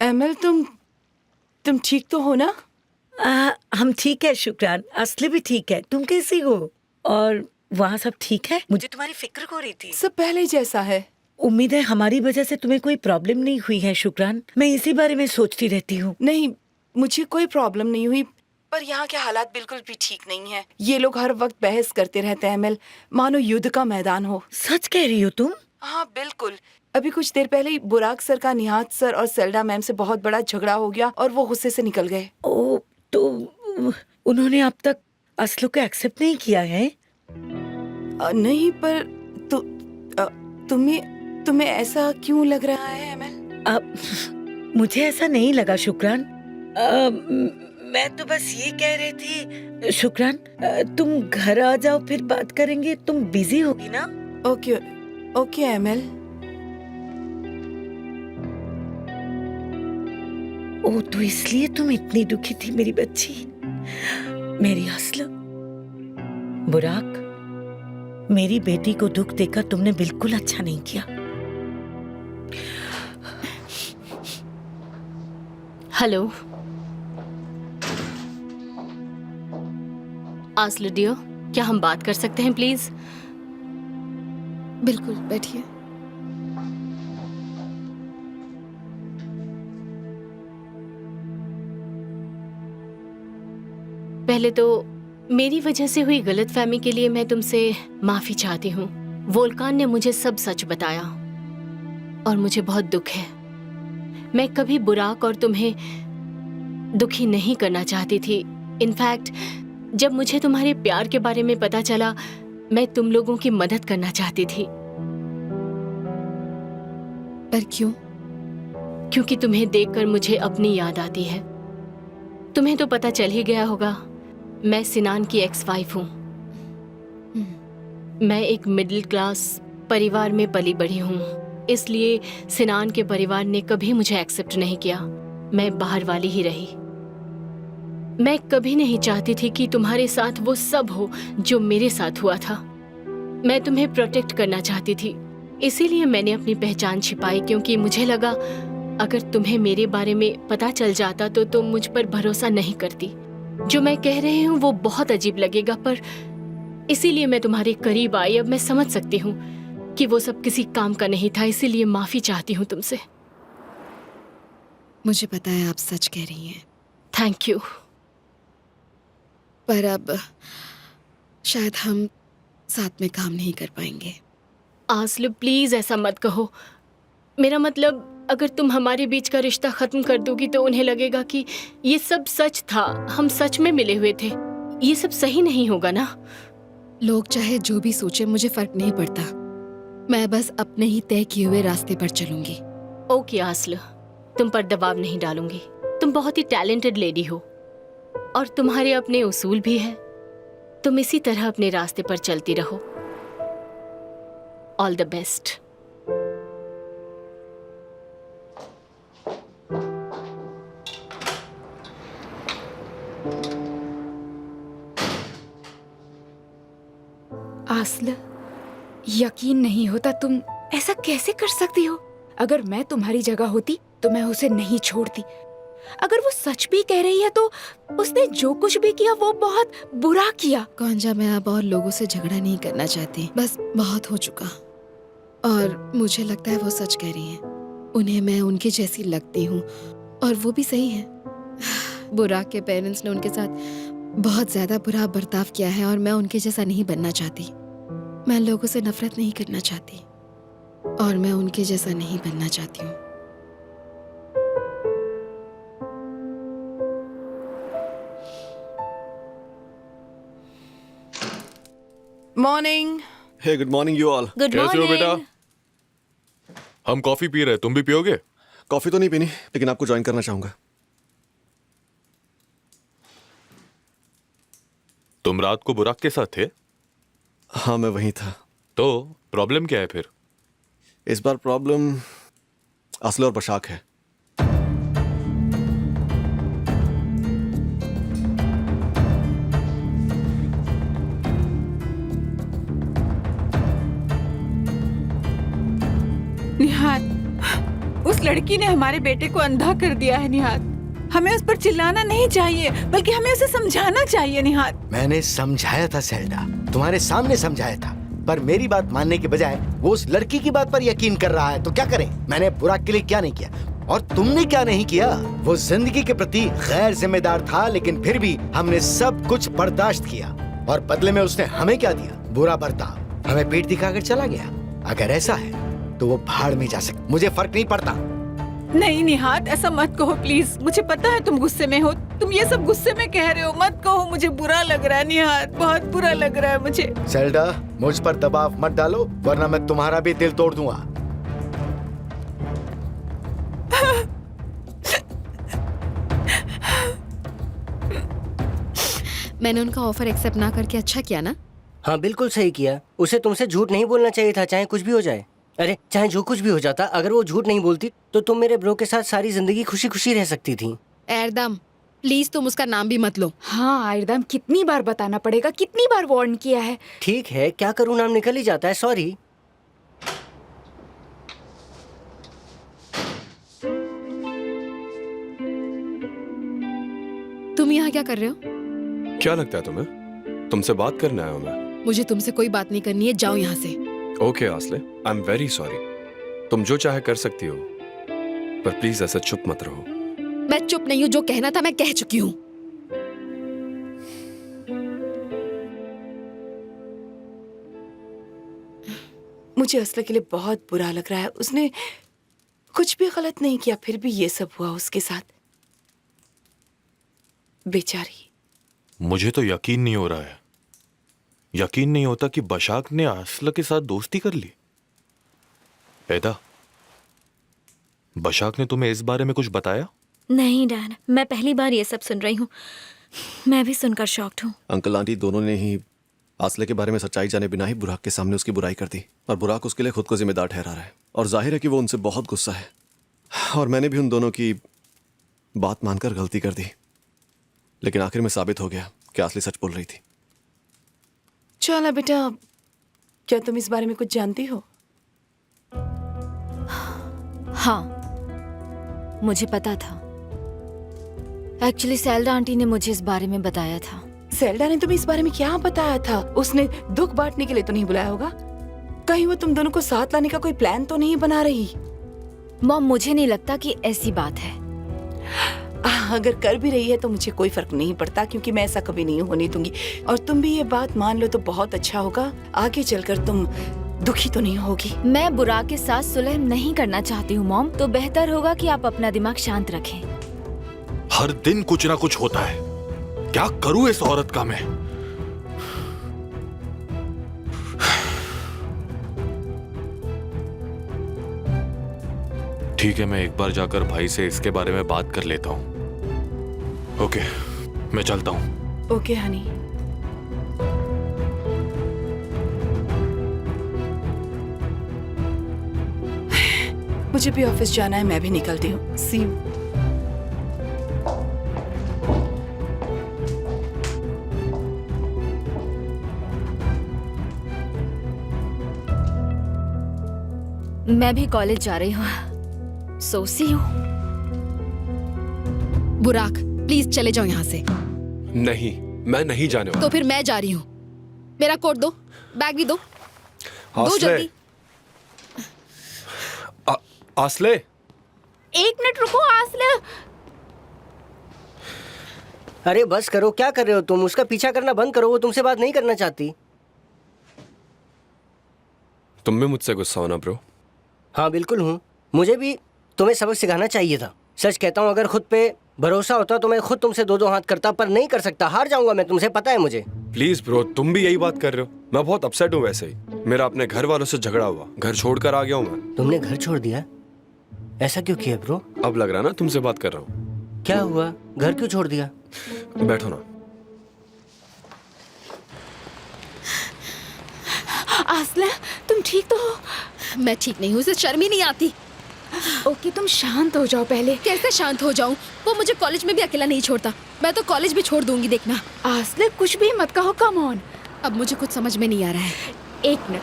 एमएल, तुम ठीक तो हो ना? हम ठीक है शुक्रान, असली भी ठीक है। तुम कैसी हो? और वहाँ सब ठीक है? मुझे तुम्हारी फिक्र हो रही थी। सब पहले जैसा है। उम्मीद है हमारी वजह से तुम्हें कोई प्रॉब्लम नहीं हुई है शुक्रान। मैं इसी बारे में सोचती रहती हूँ। नहीं, मुझे कोई प्रॉब्लम नहीं हुई, पर यहाँ के हालात बिल्कुल भी ठीक नहीं है। ये लोग हर वक्त बहस करते रहते हैं एमएल, मानो युद्ध का मैदान हो। सच कह रही हो तुम? हाँ बिल्कुल। अभी कुछ देर पहले ही बुराक सर का निहात सर और सेल्डा मैम से बहुत बड़ा झगड़ा हो गया और वो गुस्से से निकल गए। ओ, तो उन्होंने अब तक असलो को एक्सेप्ट नहीं किया है? नहीं, पर तुम्हें ऐसा क्यों लग रहा है एमएल? मुझे ऐसा नहीं लगा शुक्रान। मैं तो बस ये कह रही थी शुक्रान, तुम घर आ जाओ फिर बात करेंगे। तुम बिजी होगी ना? Okay okay ML. ओ, तो इसलिए तुम इतनी दुखी थी मेरी बच्ची, मेरी असला। बुराक, मेरी बेटी को दुख देकर तुमने बिल्कुल अच्छा नहीं किया। हेलो आस्ले डियर, क्या हम बात कर सकते हैं प्लीज? बिल्कुल, बैठिए। पहले तो मेरी वजह से हुई गलतफहमी के लिए मैं तुमसे माफी चाहती हूँ। वोल्कान ने मुझे सब सच बताया और मुझे बहुत दुख है। मैं कभी बुराक और तुम्हें दुखी नहीं करना चाहती थी। इनफैक्ट जब मुझे तुम्हारे प्यार के बारे में पता चला, मैं तुम लोगों की मदद करना चाहती थी। पर क्यों? क्योंकि तुम्हें देखकर मुझे अपनी याद आती है। तुम्हें तो पता चल ही गया होगा, मैं सिनान की एक्स वाइफ हूँ। मैं एक मिडिल क्लास परिवार में पली बड़ी हूँ, इसलिए सिनान के परिवार ने कभी मुझे एक्सेप्ट नहीं किया। मैं बाहर वाली ही रही। मैं कभी नहीं चाहती थी कि तुम्हारे साथ वो सब हो जो मेरे साथ हुआ था। मैं तुम्हें प्रोटेक्ट करना चाहती थी, इसीलिए मैंने अपनी पहचान छिपाई, क्योंकि मुझे लगा अगर तुम्हें मेरे बारे में पता चल जाता तो तुम मुझ पर भरोसा नहीं करती। जो मैं कह रही हूँ वो बहुत अजीब लगेगा, पर इसीलिए मैं तुम्हारे करीब आई। अब मैं समझ सकती हूँ कि वो सब किसी काम का नहीं था, इसीलिए माफी चाहती हूँ तुमसे। मुझे पता है आप सच कह रही हैं। Thank you. पर अब शायद हम साथ में काम नहीं कर पाएंगे। आस्ले प्लीज ऐसा मत कहो। मेरा मतलब अगर तुम हमारे बीच का रिश्ता खत्म कर दोगी तो उन्हें लगेगा कि ये सब सच था, हम सच में मिले हुए थे। ये सब सही नहीं होगा ना। लोग चाहे जो भी सोचे, मुझे फर्क नहीं पड़ता। मैं बस अपने ही तय किए हुए रास्ते पर चलूंगी। ओके आस्ल, तुम पर दबाव नहीं डालूंगी। तुम बहुत ही टैलेंटेड लेडी हो और तुम्हारे अपने उसूल भी है। तुम इसी तरह अपने रास्ते पर चलती रहो। All the best. आस्ल, यकीन नहीं होता तुम ऐसा कैसे कर सकती हो। अगर मैं तुम्हारी जगह होती तो मैं उसे नहीं छोड़ती। अगर वो सच भी कह रही है तो उसने जो कुछ भी किया वो बहुत बुरा किया। कौंजा, मैं अब और लोगों से झगड़ा नहीं करना चाहती। बस बहुत हो चुका और मुझे लगता है वो सच कह रही हैं। उन्हें मैं उनकी जैसी लगती हूँ और वो भी सही है। बुराक के पेरेंट्स ने उनके साथ बहुत ज्यादा बुरा बर्ताव किया है और मैं उनके जैसा नहीं बनना चाहती। मैं लोगों से नफरत नहीं करना चाहती और मैं उनके जैसा नहीं बनना चाहती हूँ। Morning. Hey good morning you all. Good कैसे हो बेटा? मॉर्निंग। हम कॉफी पी रहे हैं, तुम भी पियोगे? कॉफी तो नहीं पीनी, लेकिन आपको ज्वाइन करना चाहूंगा। तुम रात को बुराक के साथ थे? हाँ, मैं वहीं था। तो प्रॉब्लम क्या है फिर? इस बार प्रॉब्लम आस्ल और बशाक है। निहात, उस लड़की ने हमारे बेटे को अंधा कर दिया है। निहात, हमें उस पर चिल्लाना नहीं चाहिए, बल्कि हमें उसे समझाना चाहिए। निहात, मैंने समझाया था सेल्डा, तुम्हारे सामने समझाया था, पर मेरी बात मानने के बजाय वो उस लड़की की बात पर यकीन कर रहा है। तो क्या करें? मैंने बुराक के लिए क्या नहीं किया और तुमने क्या नहीं किया? वो जिंदगी के प्रति गैर जिम्मेदार था, लेकिन फिर भी हमने सब कुछ बर्दाश्त किया और बदले में उसने हमें क्या दिया? बुरा बर्ताव। हमें पीठ दिखाकर चला गया। अगर ऐसा है तो वो भाड़ में जा सकता, मुझे फर्क नहीं पड़ता। नहीं निहात, ऐसा मत कहो प्लीज। मुझे पता है तुम गुस्से में हो, तुम ये सब गुस्से में कह रहे हो। मत कहो, मुझे बुरा लग रहा है निहात, बहुत बुरा लग रहा है मुझे। सेल्डा, मुझ पर दबाव मत डालो, वरना मैं तुम्हारा भी दिल तोड़ दूंगा। मैंने उनका ऑफर एक्सेप्ट ना करके अच्छा किया ना? हाँ बिल्कुल सही किया। उसे तुमसे झूठ नहीं बोलना चाहिए था, चाहे कुछ भी हो जाए। अरे चाहे जो कुछ भी हो जाता, अगर वो झूठ नहीं बोलती तो तुम मेरे ब्रो के साथ सारी जिंदगी खुशी खुशी रह सकती थी। एरदम, प्लीज तुम उसका नाम भी मत लो। हाँ आयरदम, कितनी बार बताना पड़ेगा, कितनी बार वार्न किया है। ठीक है, क्या करूँ, नाम निकल ही जाता है। सॉरी। तुम यहाँ क्या कर रहे हो? क्या लगता है तुम्हें? तुमसे बात करने आया हूं मैं। मुझे तुमसे कोई बात नहीं करनी है, जाओ यहाँ से। ओके आस्ले, आई एम वेरी सॉरी। तुम जो चाहे कर सकती हो, पर प्लीज ऐसा चुप मत रहो। मैं चुप नहीं हूँ, जो कहना था मैं कह चुकी हूँ। मुझे असला के लिए बहुत बुरा लग रहा है। उसने कुछ भी गलत नहीं किया, फिर भी ये सब हुआ उसके साथ। बेचारी। मुझे तो यकीन नहीं हो रहा है। यकीन नहीं होता कि बशाक ने आस्ला के साथ दोस्ती कर ली। ऐदा, बशाक ने तुम्हें इस बारे में कुछ बताया? नहीं डैड, मैं पहली बार ये सब सुन रही हूँ। मैं भी सुनकर शॉक्ड हूँ। अंकल आंटी दोनों ने ही आस्ले के बारे में सच्चाई जाने बिना ही बुराक के सामने उसकी बुराई कर दी और बुराक उसके लिए खुद को जिम्मेदार ठहरा रहा है। और जाहिर है कि वो उनसे बहुत गुस्सा है और मैंने भी उन दोनों की बात मानकर गलती कर दी, लेकिन आखिर में साबित हो गया कि आस्ले सच बोल रही थी। चलो बेटा, क्या तुम इस बारे में कुछ जानती हो? हाँ, मुझे पता था। एक्चुअली सेल्डा आंटी ने मुझे इस बारे में बताया था। सेल्डा ने तुम्हें इस बारे में क्या बताया था? उसने दुख बांटने के लिए तो नहीं बुलाया होगा? कहीं वो तुम दोनों को साथ लाने का कोई प्लान तो नहीं बना रही? मॉम, मुझे नहीं लगता कि ऐसी बात है। अगर कर भी रही है तो मुझे कोई फर्क नहीं पड़ता, क्योंकि मैं ऐसा कभी नहीं होने दूंगी। और तुम भी ये बात मान लो तो बहुत अच्छा होगा। आगे चलकर तुम दुखी तो नहीं होगी? मैं बुराक के साथ सुलह नहीं करना चाहती हूँ मॉम, तो बेहतर होगा कि आप अपना दिमाग शांत रखें। हर दिन कुछ ना कुछ होता है, क्या करूं इस औरत का मैं? ठीक है, मैं एक बार जाकर भाई से इसके बारे में बात कर लेता हूं। ओके, मैं चलता हूं। ओके हनी। मुझे भी ऑफिस जाना है, मैं भी निकलती हूँ। सी यू। मैं भी कॉलेज जा रही हूँ, सो सी यू। बुराक प्लीज चले जाओ यहाँ से। नहीं, मैं नहीं जाने वाला। तो फिर मैं जा रही हूँ। मेरा कोट दो, बैग भी दो। दो आसले, जल्दी। आसले, एक मिनट रुको आसले। अरे बस करो, क्या कर रहे हो तुम? उसका पीछा करना बंद करो, वो तुमसे बात नहीं करना चाहती। तुम भी मुझसे गुस्सा होना ब्रो? हाँ बिल्कुल हूँ। मुझे भी तुम्हें सबक सिखाना चाहिए था। सच कहता हूँ, अगर खुद पे भरोसा होता तो मैं खुद तुमसे दो दो हाथ करता, पर नहीं कर सकता। हार जाऊंगा मैं तुमसे, पता है मुझे। प्लीज ब्रो, तुम भी यही बात कर रहे हो? मैं बहुत अपसेट हूँ वैसे ही। मेरा अपने घर वालों से झगड़ा हुआ, घर छोड़कर आ गया हूँ मैं। तुमने घर छोड़ दिया? ऐसा क्यों किया ब्रो? अब लग रहा ना तुमसे बात कर रहा हूँ। क्या हुआ? घर क्यों छोड़ दिया? बैठो ना। आसले, तुम ठीक तो हो? मैं ठीक नहीं हूँ, उसे शर्म ही नहीं आती। ओके, तुम शांत हो जाओ पहले। कैसे शांत हो जाऊं? वो मुझे कॉलेज में भी अकेला नहीं छोड़ता। मैं तो कॉलेज भी छोड़ दूंगी, देखना। आसले, कुछ भी मत कहो, कम ऑन। अब मुझे कुछ समझ में नहीं आ रहा है। एक मिनट,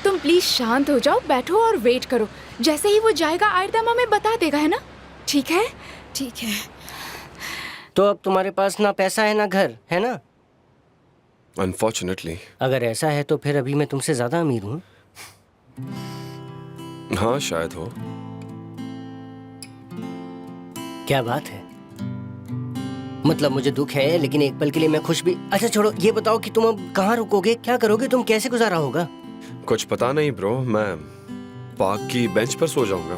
तुम प्लीज शांत हो जाओ, बैठो और वेट करो। जैसे ही वो जाएगा आयरदम हमें बता देगा, है ना? ठीक है? ठीक है। तो अब तुम्हारे पास ना पैसा है ना घर है ना? अनफॉर्चुनेटली। अगर ऐसा है तो फिर अभी मैं तुमसे ज्यादा अमीर हूँ। हाँ शायद हो। क्या बात है? मतलब मुझे दुख है, लेकिन एक पल के लिए मैं खुश भी। अच्छा छोड़ो, ये बताओ कि तुम अब कहाँ रुकोगे, क्या करोगे, तुम कैसे गुजारा होगा? कुछ पता नहीं ब्रो, मैं पार्क की बेंच पर सो जाऊंगा।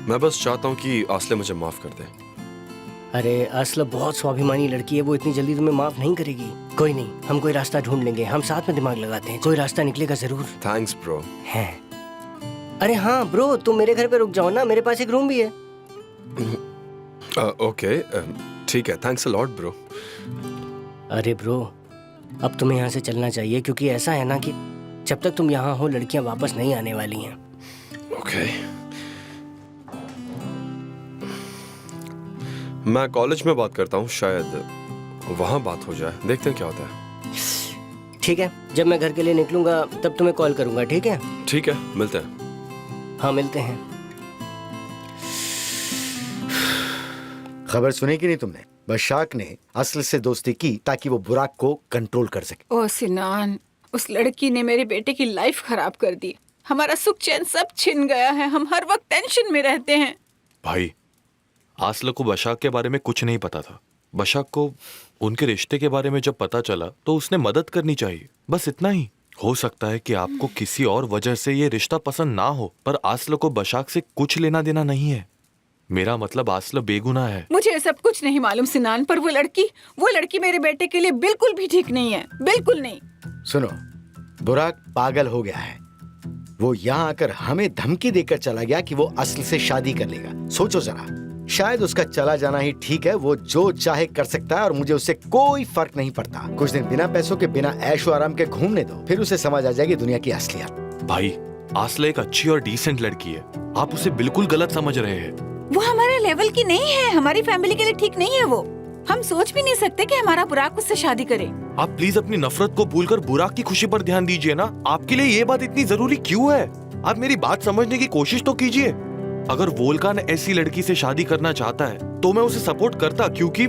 मैं बस चाहता हूँ कि आसले मुझे माफ कर दे। अरे असला बहुत स्वाभिमानी लड़की है, वो इतनी जल्दी तुम्हें माफ नहीं करेगी। कोई नहीं, हम कोई रास्ता ढूंढ लेंगे, हम साथ में दिमाग लगाते हैं, कोई रास्ता निकलेगा जरूर। Thanks bro. है। अरे हाँ ब्रो, तुम मेरे घर पे रुक जाओ ना, मेरे पास एक रूम भी है। ओके, ठीक है, थैंक्स अ लॉट ब्रो। अरे ब्रो, अब तुम्हें यहाँ से चलना चाहिए, क्योंकि ऐसा है ना कि जब तक तुम यहाँ हो लड़कियाँ वापस नहीं आने वाली हैं। ओके, मैं कॉलेज में बात करता हूँ, शायद वहाँ बात हो जाए। देखते हैं क्या होता है। ठीक है, जब मैं घर के लिए निकलूंगा तब तुम्हें कॉल करूंगा, ठीक है? ठीक है, मिलते हैं। हाँ मिलते हैं। खबर सुनी कि नहीं तुमने? बशाक ने असल से दोस्ती की ताकि वो बुराक को कंट्रोल कर सके। ओ सिनान, उस लड़की ने मेरे बेटे की लाइफ खराब कर दी। हमारा सुख चैन सब छिन गया है, हम हर वक्त टेंशन में रहते हैं। भाई, आसला को बशाक के बारे में कुछ नहीं पता था। बशाक को उनके रिश्ते के बारे में जब पता चला तो उसने मदद करनी चाहिए, बस इतना ही। हो सकता है कि आपको किसी और वजह से ये रिश्ता पसंद ना हो, पर आसला को बशाक से कुछ लेना देना नहीं है। मेरा मतलब आसला बेगुनाह है। मुझे सब कुछ नहीं मालूम सिनान, पर वो लड़की मेरे बेटे के लिए बिल्कुल भी ठीक नहीं है, बिल्कुल नहीं। सुनो, बुराक पागल हो गया है। वो यहाँ आकर हमें धमकी देकर चला गया कि वो असल से शादी कर लेगा। सोचो जरा, शायद उसका चला जाना ही ठीक है। वो जो चाहे कर सकता है और मुझे उससे कोई फर्क नहीं पड़ता। कुछ दिन बिना पैसों के, बिना ऐशो आराम के घूमने दो, फिर उसे समझ आ जाएगी दुनिया की असलियत। भाई, आसला एक अच्छी और डिसेंट लड़की है, आप उसे बिल्कुल गलत समझ रहे हैं। वो हमारे लेवल की नहीं है, हमारी फैमिली के लिए ठीक नहीं है। वो हम सोच भी नहीं सकते कि हमारा बुराक उससे शादी करे। आप प्लीज अपनी नफरत को भूलकर बुराक की खुशी पर ध्यान दीजिए ना। आपके लिए ये बात इतनी जरूरी क्यों है? आप मेरी बात समझने की कोशिश तो कीजिए। अगर वोल्कान ऐसी लड़की से शादी करना चाहता है तो मैं उसे सपोर्ट करता, क्योंकि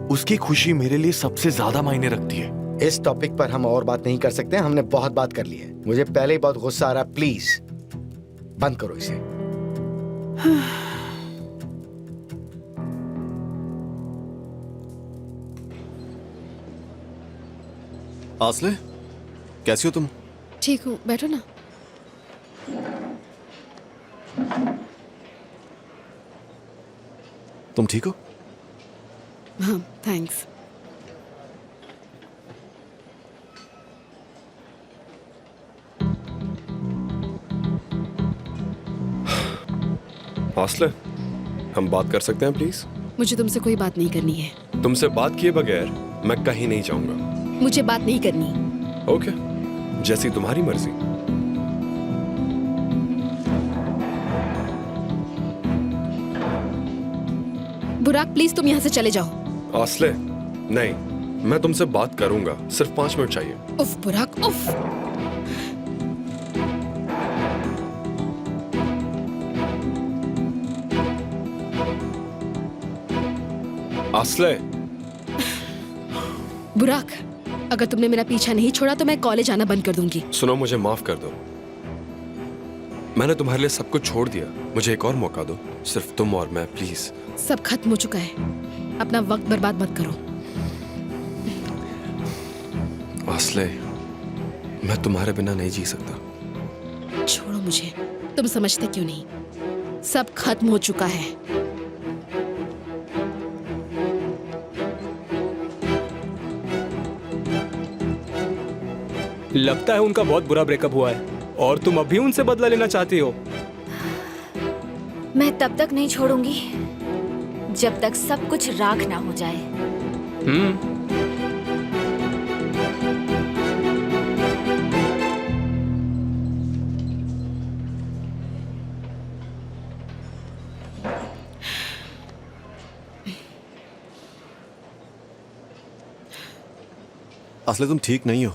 उसकी खुशी मेरे लिए सबसे ज्यादा मायने रखती है। इस टॉपिक पर हम और बात नहीं कर सकते, हमने बहुत बात कर ली है। मुझे पहले ही बहुत गुस्सा आ रहा, प्लीज बंद करो इसे। आसले, कैसी हो तुम? ठीक हूँ, बैठो ना। तुम ठीक हो? हाँ, थैंक्स। आस्ले, हम बात कर सकते हैं प्लीज? मुझे तुमसे कोई बात नहीं करनी है। तुमसे बात किए बगैर मैं कहीं नहीं जाऊंगा। मुझे बात नहीं करनी। ओके, जैसी तुम्हारी मर्जी। बुराक प्लीज तुम यहाँ से चले जाओ। आस्ले, नहीं, मैं तुमसे बात करूंगा, सिर्फ 5 मिनट चाहिए। उफ बुराक, उफ। आस्ले, बुराक, अगर तुमने मेरा पीछा नहीं छोड़ा तो मैं कॉलेज आना बंद कर दूंगी। सुनो, मुझे माफ कर दो। मैंने तुम्हारे लिए सब कुछ छोड़ दिया, मुझे एक और मौका दो, सिर्फ तुम और मैं, प्लीज। सब खत्म हो चुका है, अपना वक्त बर्बाद मत करो। आस्ले, मैं तुम्हारे बिना नहीं जी सकता। छोड़ो मुझे, तुम समझते क्यों नहीं? सब खत्म हो चुका है। लगता है उनका बहुत बुरा ब्रेकअप हुआ है और तुम अभी उनसे बदला लेना चाहती हो। मैं तब तक नहीं छोड़ूंगी जब तक सब कुछ राख ना हो जाए। असले तुम ठीक नहीं हो।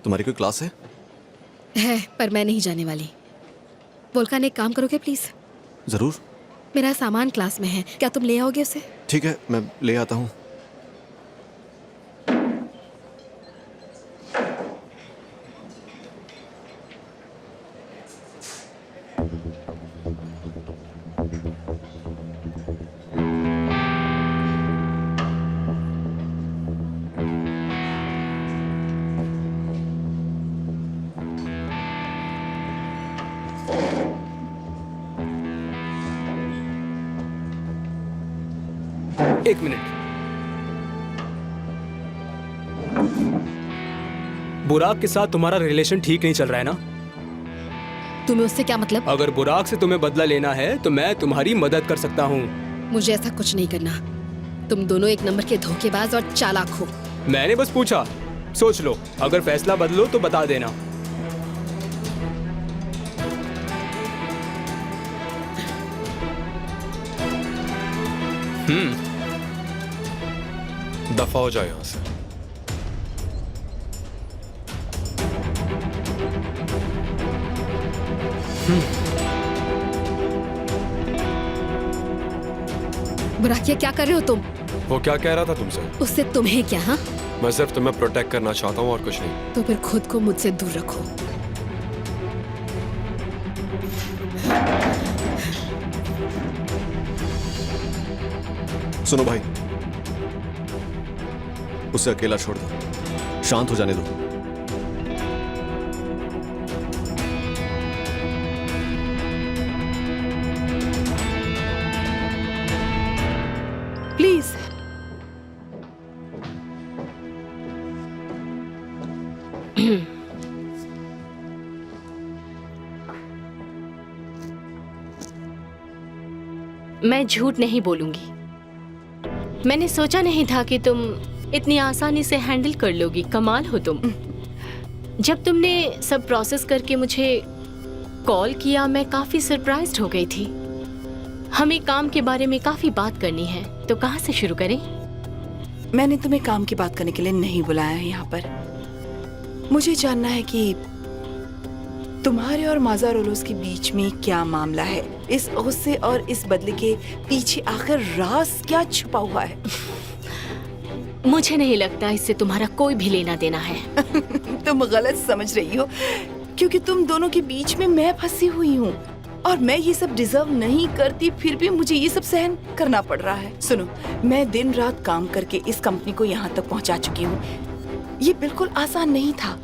तुम्हारी कोई क्लास है? है, पर मैं नहीं जाने वाली। वोल्कान, एक काम करोगे प्लीज? जरूर। मेरा सामान क्लास में है, क्या तुम ले आओगे उसे? ठीक है, मैं ले आता हूँ। एक मिनट। बुराक के साथ तुम्हारा रिलेशन ठीक नहीं चल रहा है ना? तुम्हें उससे क्या मतलब? अगर बुराक से तुम्हें बदला लेना है तो मैं तुम्हारी मदद कर सकता हूँ। मुझे ऐसा कुछ नहीं करना। तुम दोनों एक नंबर के धोखेबाज और चालाक हो। मैंने बस पूछा, सोच लो, अगर फैसला बदलो तो बता देना। दफा हो जाओ यहां से। बुराक, ये क्या कर रहे हो तुम? वो क्या कह रहा था तुमसे? उससे तुम्हें क्या? हाँ, मैं सिर्फ तुम्हें प्रोटेक्ट करना चाहता हूँ और कुछ नहीं। तो फिर खुद को मुझसे दूर रखो। सुनो भाई, उसे अकेला छोड़ दो, शांत हो जाने दो। प्लीज। मैं झूठ नहीं बोलूंगी। मैंने सोचा नहीं था कि तुम इतनी आसानी से हैंडल कर लोगी। कमाल हो तुम। जब तुमने सब प्रोसेस करके मुझे कॉल किया, मैं काफी सरप्राइज्ड हो गई थी। हमें काम के बारे में काफी बात करनी है, तो कहाँ से शुरू करें? मैंने तुम्हें काम की बात करने के लिए नहीं बुलाया है यहाँ पर। मुझे जानना है कि तुम्हारे और माज़ारोलोस के बीच में क्या मामला है। इस गुस्से और इस बदले के पीछे आखिर राज क्या छुपा हुआ है? मुझे नहीं लगता इससे तुम्हारा कोई भी लेना देना है। तुम गलत समझ रही हो, क्योंकि तुम दोनों के बीच में मैं फंसी हुई हूँ और मैं ये सब डिजर्व नहीं करती, फिर भी मुझे ये सब सहन करना पड़ रहा है। सुनो, मैं दिन रात काम करके इस कंपनी को यहाँ तक पहुँचा चुकी हूँ। ये बिल्कुल आसान नहीं था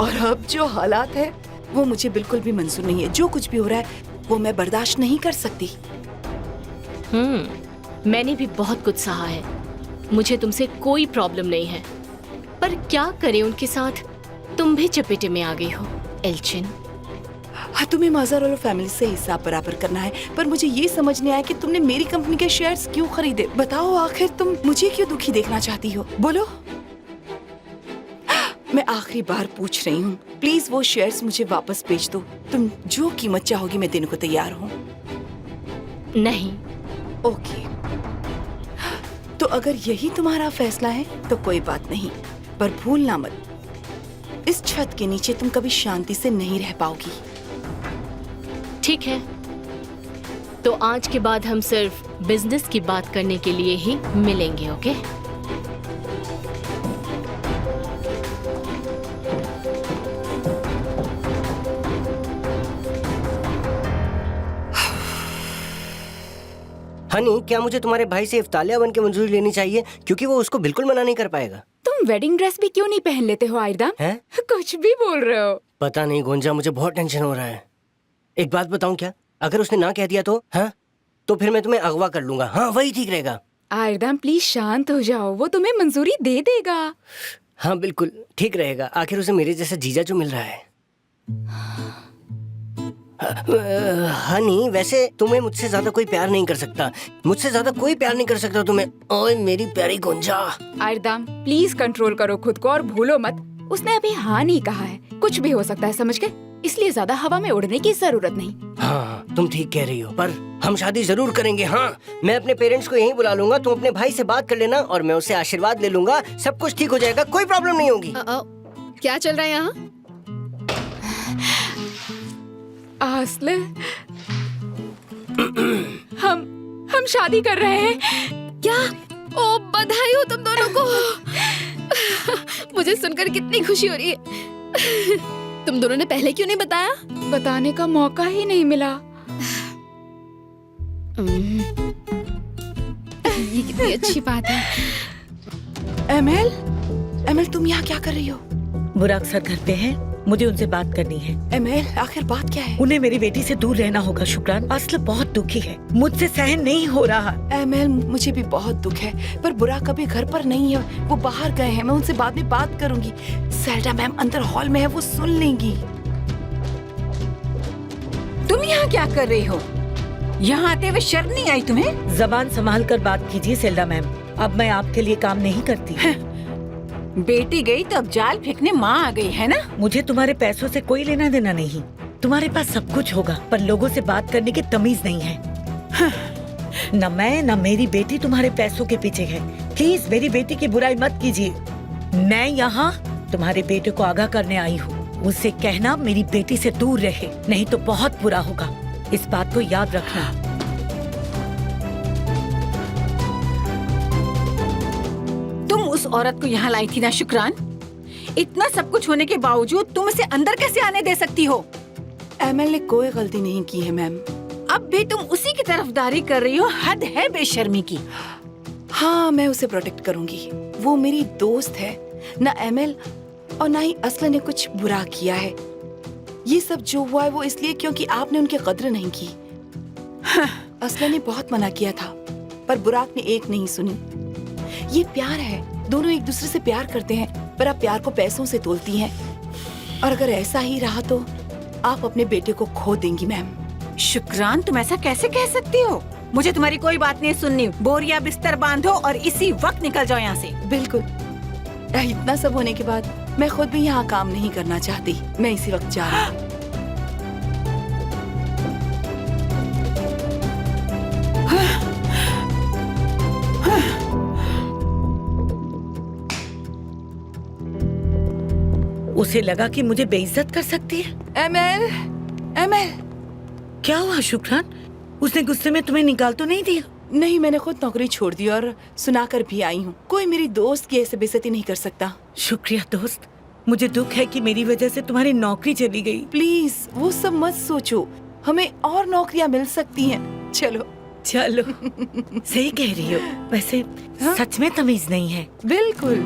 और अब जो हालात है वो मुझे बिल्कुल भी मंजूर नहीं है। जो कुछ भी हो रहा है वो मैं बर्दाश्त नहीं कर सकती। मैंने भी बहुत कुछ सहा है, मुझे तुमसे कोई प्रॉब्लम नहीं है, पर क्या करें उनके साथ तुम भी चपेटे में आ गई हो एल्चिन। हाँ, तुम्हें माजर और फैमिली से हिसाब बराबर करना है, पर मुझे ये समझ नहीं आया कि तुमने मेरी कंपनी के शेयर्स क्यों खरीदे। बताओ आखिर तुम मुझे क्यों दुखी देखना चाहती हो, बोलो। मैं आखिरी बार पूछ रही हूँ, प्लीज वो शेयर्स मुझे वापस भेज दो। तुम जो कीमत चाहोगी मैं देने को तैयार हूँ। नहीं। ओके, तो अगर यही तुम्हारा फैसला है तो कोई बात नहीं, पर भूलना मत, इस छत के नीचे तुम कभी शांति से नहीं रह पाओगी। ठीक है, तो आज के बाद हम सिर्फ बिजनेस की बात करने के लिए ही मिलेंगे, ओके? हनी, क्या मुझे तुम्हारे भाई से इफ्तालिया बन के मंजूरी लेनी चाहिए, क्योंकि वो उसको बिल्कुल मना नहीं कर पाएगा। तुम वेडिंग ड्रेस भी क्यों नहीं पहन लेते हो आयरदाम? हैं? कुछ भी बोल रहे हो। पता नहीं गोंजा, मुझे बहुत टेंशन हो रहा है। एक बात बताऊं क्या, अगर उसने ना कह दिया तो? हाँ, तो फिर मैं तुम्हें अगवा कर लूंगा। हाँ, वही ठीक रहेगा। आयरदाम प्लीज शांत हो जाओ, वो तुम्हें मंजूरी दे देगा। हाँ बिल्कुल ठीक रहेगा, आखिर उसे मेरे जैसा जीजा जो मिल रहा है। हनी, वैसे तुम्हें मुझसे ज्यादा कोई प्यार नहीं कर सकता, मुझसे ज्यादा कोई प्यार नहीं कर सकता तुम्हें। ओए मेरी प्यारी गोंजा। आयरदाम प्लीज कंट्रोल करो खुद को और भूलो मत, उसने अभी हाँ नहीं कहा है, कुछ भी हो सकता है, समझ गए? इसलिए ज्यादा हवा में उड़ने की जरूरत नहीं। हाँ तुम ठीक कह रही हो, पर हम शादी जरूर करेंगे। हाँ, मैं अपने पेरेंट्स को यहीं बुला लूंगा, तुम अपने भाई से बात कर लेना और मैं उसे आशीर्वाद ले लूंगा, सब कुछ ठीक हो जाएगा, कोई प्रॉब्लम नहीं होगी। क्या चल रहा है यहाँ? आसले, हम शादी कर रहे हैं। क्या? ओ बधाई हो तुम दोनों को। मुझे सुनकर कितनी खुशी हो रही है। तुम दोनों ने पहले क्यों नहीं बताया? बताने का मौका ही नहीं मिला। ये कितनी अच्छी बात है। एमएल तुम यहाँ क्या कर रही हो? बुराक सर घर पे हैं, मुझे उनसे बात करनी है। एमएल आखिर बात क्या है? उन्हें मेरी बेटी से दूर रहना होगा शुक्रान, असल बहुत दुखी है, मुझसे सहन नहीं हो रहा। एमएल मुझे भी बहुत दुख है, पर बुरा कभी घर पर नहीं है, वो बाहर गए हैं, मैं उनसे बाद में बात करूंगी। सेल्डा मैम अंदर हॉल में है, वो सुन लेंगी। तुम यहाँ क्या कर रही हो? यहाँ आते हुए शर्म नहीं आई तुम्हें? जबान संभाल कर बात कीजिए सेल्डा मैम, अब मैं आपके लिए काम नहीं करती। बेटी गई तो अब जाल फेंकने माँ आ गई है ना? मुझे तुम्हारे पैसों से कोई लेना देना नहीं, तुम्हारे पास सब कुछ होगा, पर लोगों से बात करने की तमीज नहीं है। न मैं न मेरी बेटी तुम्हारे पैसों के पीछे है, प्लीज मेरी बेटी की बुराई मत कीजिए। मैं यहाँ तुम्हारे बेटे को आगाह करने आई हूँ, उससे कहना मेरी बेटी से दूर रहे, नहीं तो बहुत बुरा होगा, इस बात को याद रखना। तुम उस औरत को यहाँ लाई थी ना शुक्रान? इतना सब कुछ होने के बावजूद तुम उसे अंदर कैसे आने दे सकती हो? एमएल ने कोई गलती नहीं की है मैम। अब भी तुम उसी की तरफदारी कर रही हो, हद है बेशर्मी की। हाँ, मैं उसे प्रोटेक्ट करूंगी, वो मेरी दोस्त है। ना एमएल और ना ही असला ने कुछ बुरा किया है। ये सब जो हुआ है वो इसलिए क्योंकि आपने उनकी कद्र नहीं की। असला ने बहुत मना किया था, पर बुराक ने एक नहीं सुनी। ये प्यार है, दोनों एक दूसरे से प्यार करते हैं, पर आप प्यार को पैसों से तोलती हैं, और अगर ऐसा ही रहा तो आप अपने बेटे को खो देंगी मैम। शुक्रान, तुम ऐसा कैसे कह सकती हो? मुझे तुम्हारी कोई बात नहीं सुननी, बोरिया बिस्तर बांधो और इसी वक्त निकल जाओ यहाँ से। बिल्कुल, इतना सब होने के बाद मैं खुद भी यहाँ काम नहीं करना चाहती, मैं इसी वक्त जा रही हूँ। उसे लगा कि मुझे बेइज्जत कर सकती है। एमएल क्या हुआ शुक्रान, उसने गुस्से में तुम्हें निकाल तो नहीं दिया? नहीं, मैंने खुद नौकरी छोड़ दी और सुनाकर भी आई हूँ। कोई मेरी दोस्त की ऐसे बेइज्जती नहीं कर सकता। शुक्रिया दोस्त, मुझे दुख है कि मेरी वजह से तुम्हारी नौकरी चली गई। प्लीज वो सब मत सोचो, हमें और नौकरियाँ मिल सकती हैं। चलो चलो सही कह रही हो, वैसे सच में तमीज नहीं है। बिल्कुल।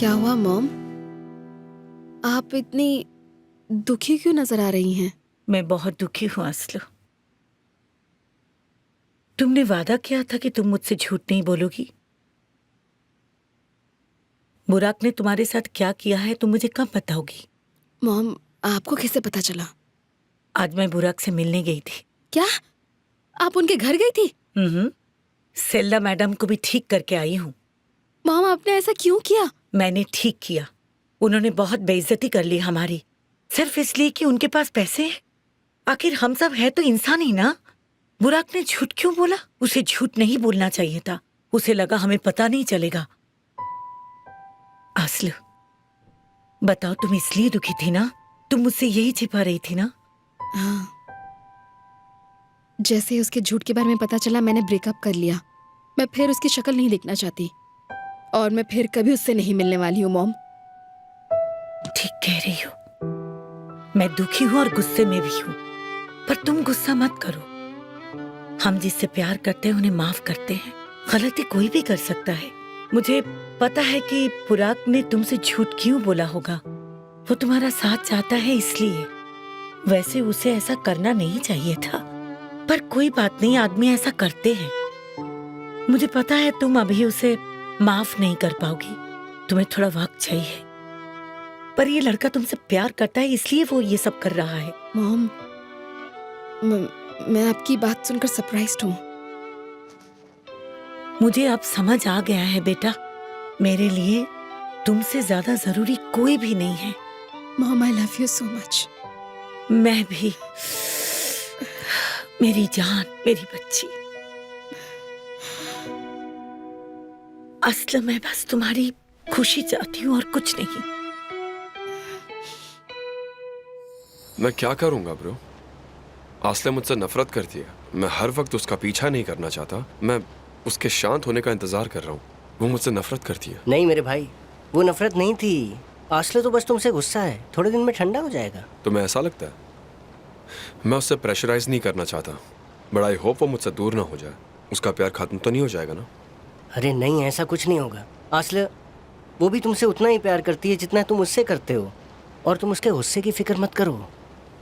क्या हुआ मॉम? आप इतनी दुखी क्यों नजर आ रही हैं? मैं बहुत दुखी हूँ असलू। तुमने वादा किया था कि तुम मुझसे झूठ नहीं बोलोगी। बुराक ने तुम्हारे साथ क्या किया है तुम मुझे कब बताओगी? मॉम, आपको कैसे पता चला? आज मैं बुराक से मिलने गई थी। क्या आप उनके घर गई थी? सेल्ला मैडम को भी ठीक करके आई हूँ। मॉम, आपने ऐसा क्यों किया? मैंने ठीक किया। उन्होंने बहुत बेइज्जती कर ली हमारी, सिर्फ इसलिए कि उनके पास पैसे हैं। आखिर हम सब है तो इंसान ही ना। बुराक ने झूठ क्यों बोला? उसे झूठ नहीं बोलना चाहिए था। उसे लगा हमें पता नहीं चलेगा। आसलू, बताओ, तुम इसलिए दुखी थी ना? तुम मुझसे यही छिपा रही थी ना? हाँ, जैसे ही उसके झूठ के बारे में पता चला मैंने ब्रेकअप कर लिया। मैं फिर उसकी शक्ल नहीं देखना चाहती और मैं फिर कभी उससे नहीं मिलने वाली हूँ मॉम। ठीक कह रही हो। मैं दुखी हूँ और गुस्से में भी हूँ, पर तुम गुस्सा मत करो। हम जिससे प्यार करते हैं उन्हें माफ करते हैं। गलती कोई भी कर सकता है। मुझे पता है कि बुराक ने तुमसे झूठ क्यों बोला होगा। वो तुम्हारा साथ चाहता है इसलिए। वैसे उसे ऐसा करना नहीं चाहिए था, पर कोई बात नहीं, आदमी ऐसा करते हैं। मुझे पता है तुम अभी उसे माफ नहीं कर पाओगी। तुम्हें थोड़ा वक्त चाहिए, पर ये लड़का तुमसे प्यार करता है इसलिए वो ये सब कर रहा है। मॉम, मैं आपकी बात सुनकर सरप्राइज्ड हूँ। मुझे अब समझ आ गया है बेटा, मेरे लिए तुमसे ज्यादा जरूरी कोई भी नहीं है। Mom, I love you so much. मैं भी। मेरी जान, मेरी बच्ची। असल में बस तुम्हारी खुशी चाहती हूँ और कुछ नहीं। मैं क्या करूंगा ब्रो? आसले मुझसे नफरत करती है। मैं हर वक्त उसका पीछा नहीं करना चाहता। मैं उसके शांत होने का इंतजार कर रहा हूँ। वो मुझसे नफरत करती है। नहीं मेरे भाई, वो नफरत नहीं थी। आसले तो बस तुमसे गुस्सा है। थोड़े दिन में ठंडा हो जाएगा। तुम्हें ऐसा लगता है? मैं उससे प्रेशराइज नहीं करना चाहता, बट आई होप वो मुझसे दूर ना हो जाए। उसका प्यार खत्म तो नहीं हो जाएगा ना? अरे नहीं, ऐसा कुछ नहीं होगा। आसले वो भी तुमसे उतना ही प्यार करती है जितना तुम उससे करते हो, और तुम उसके गुस्से की फिक्र मत करो।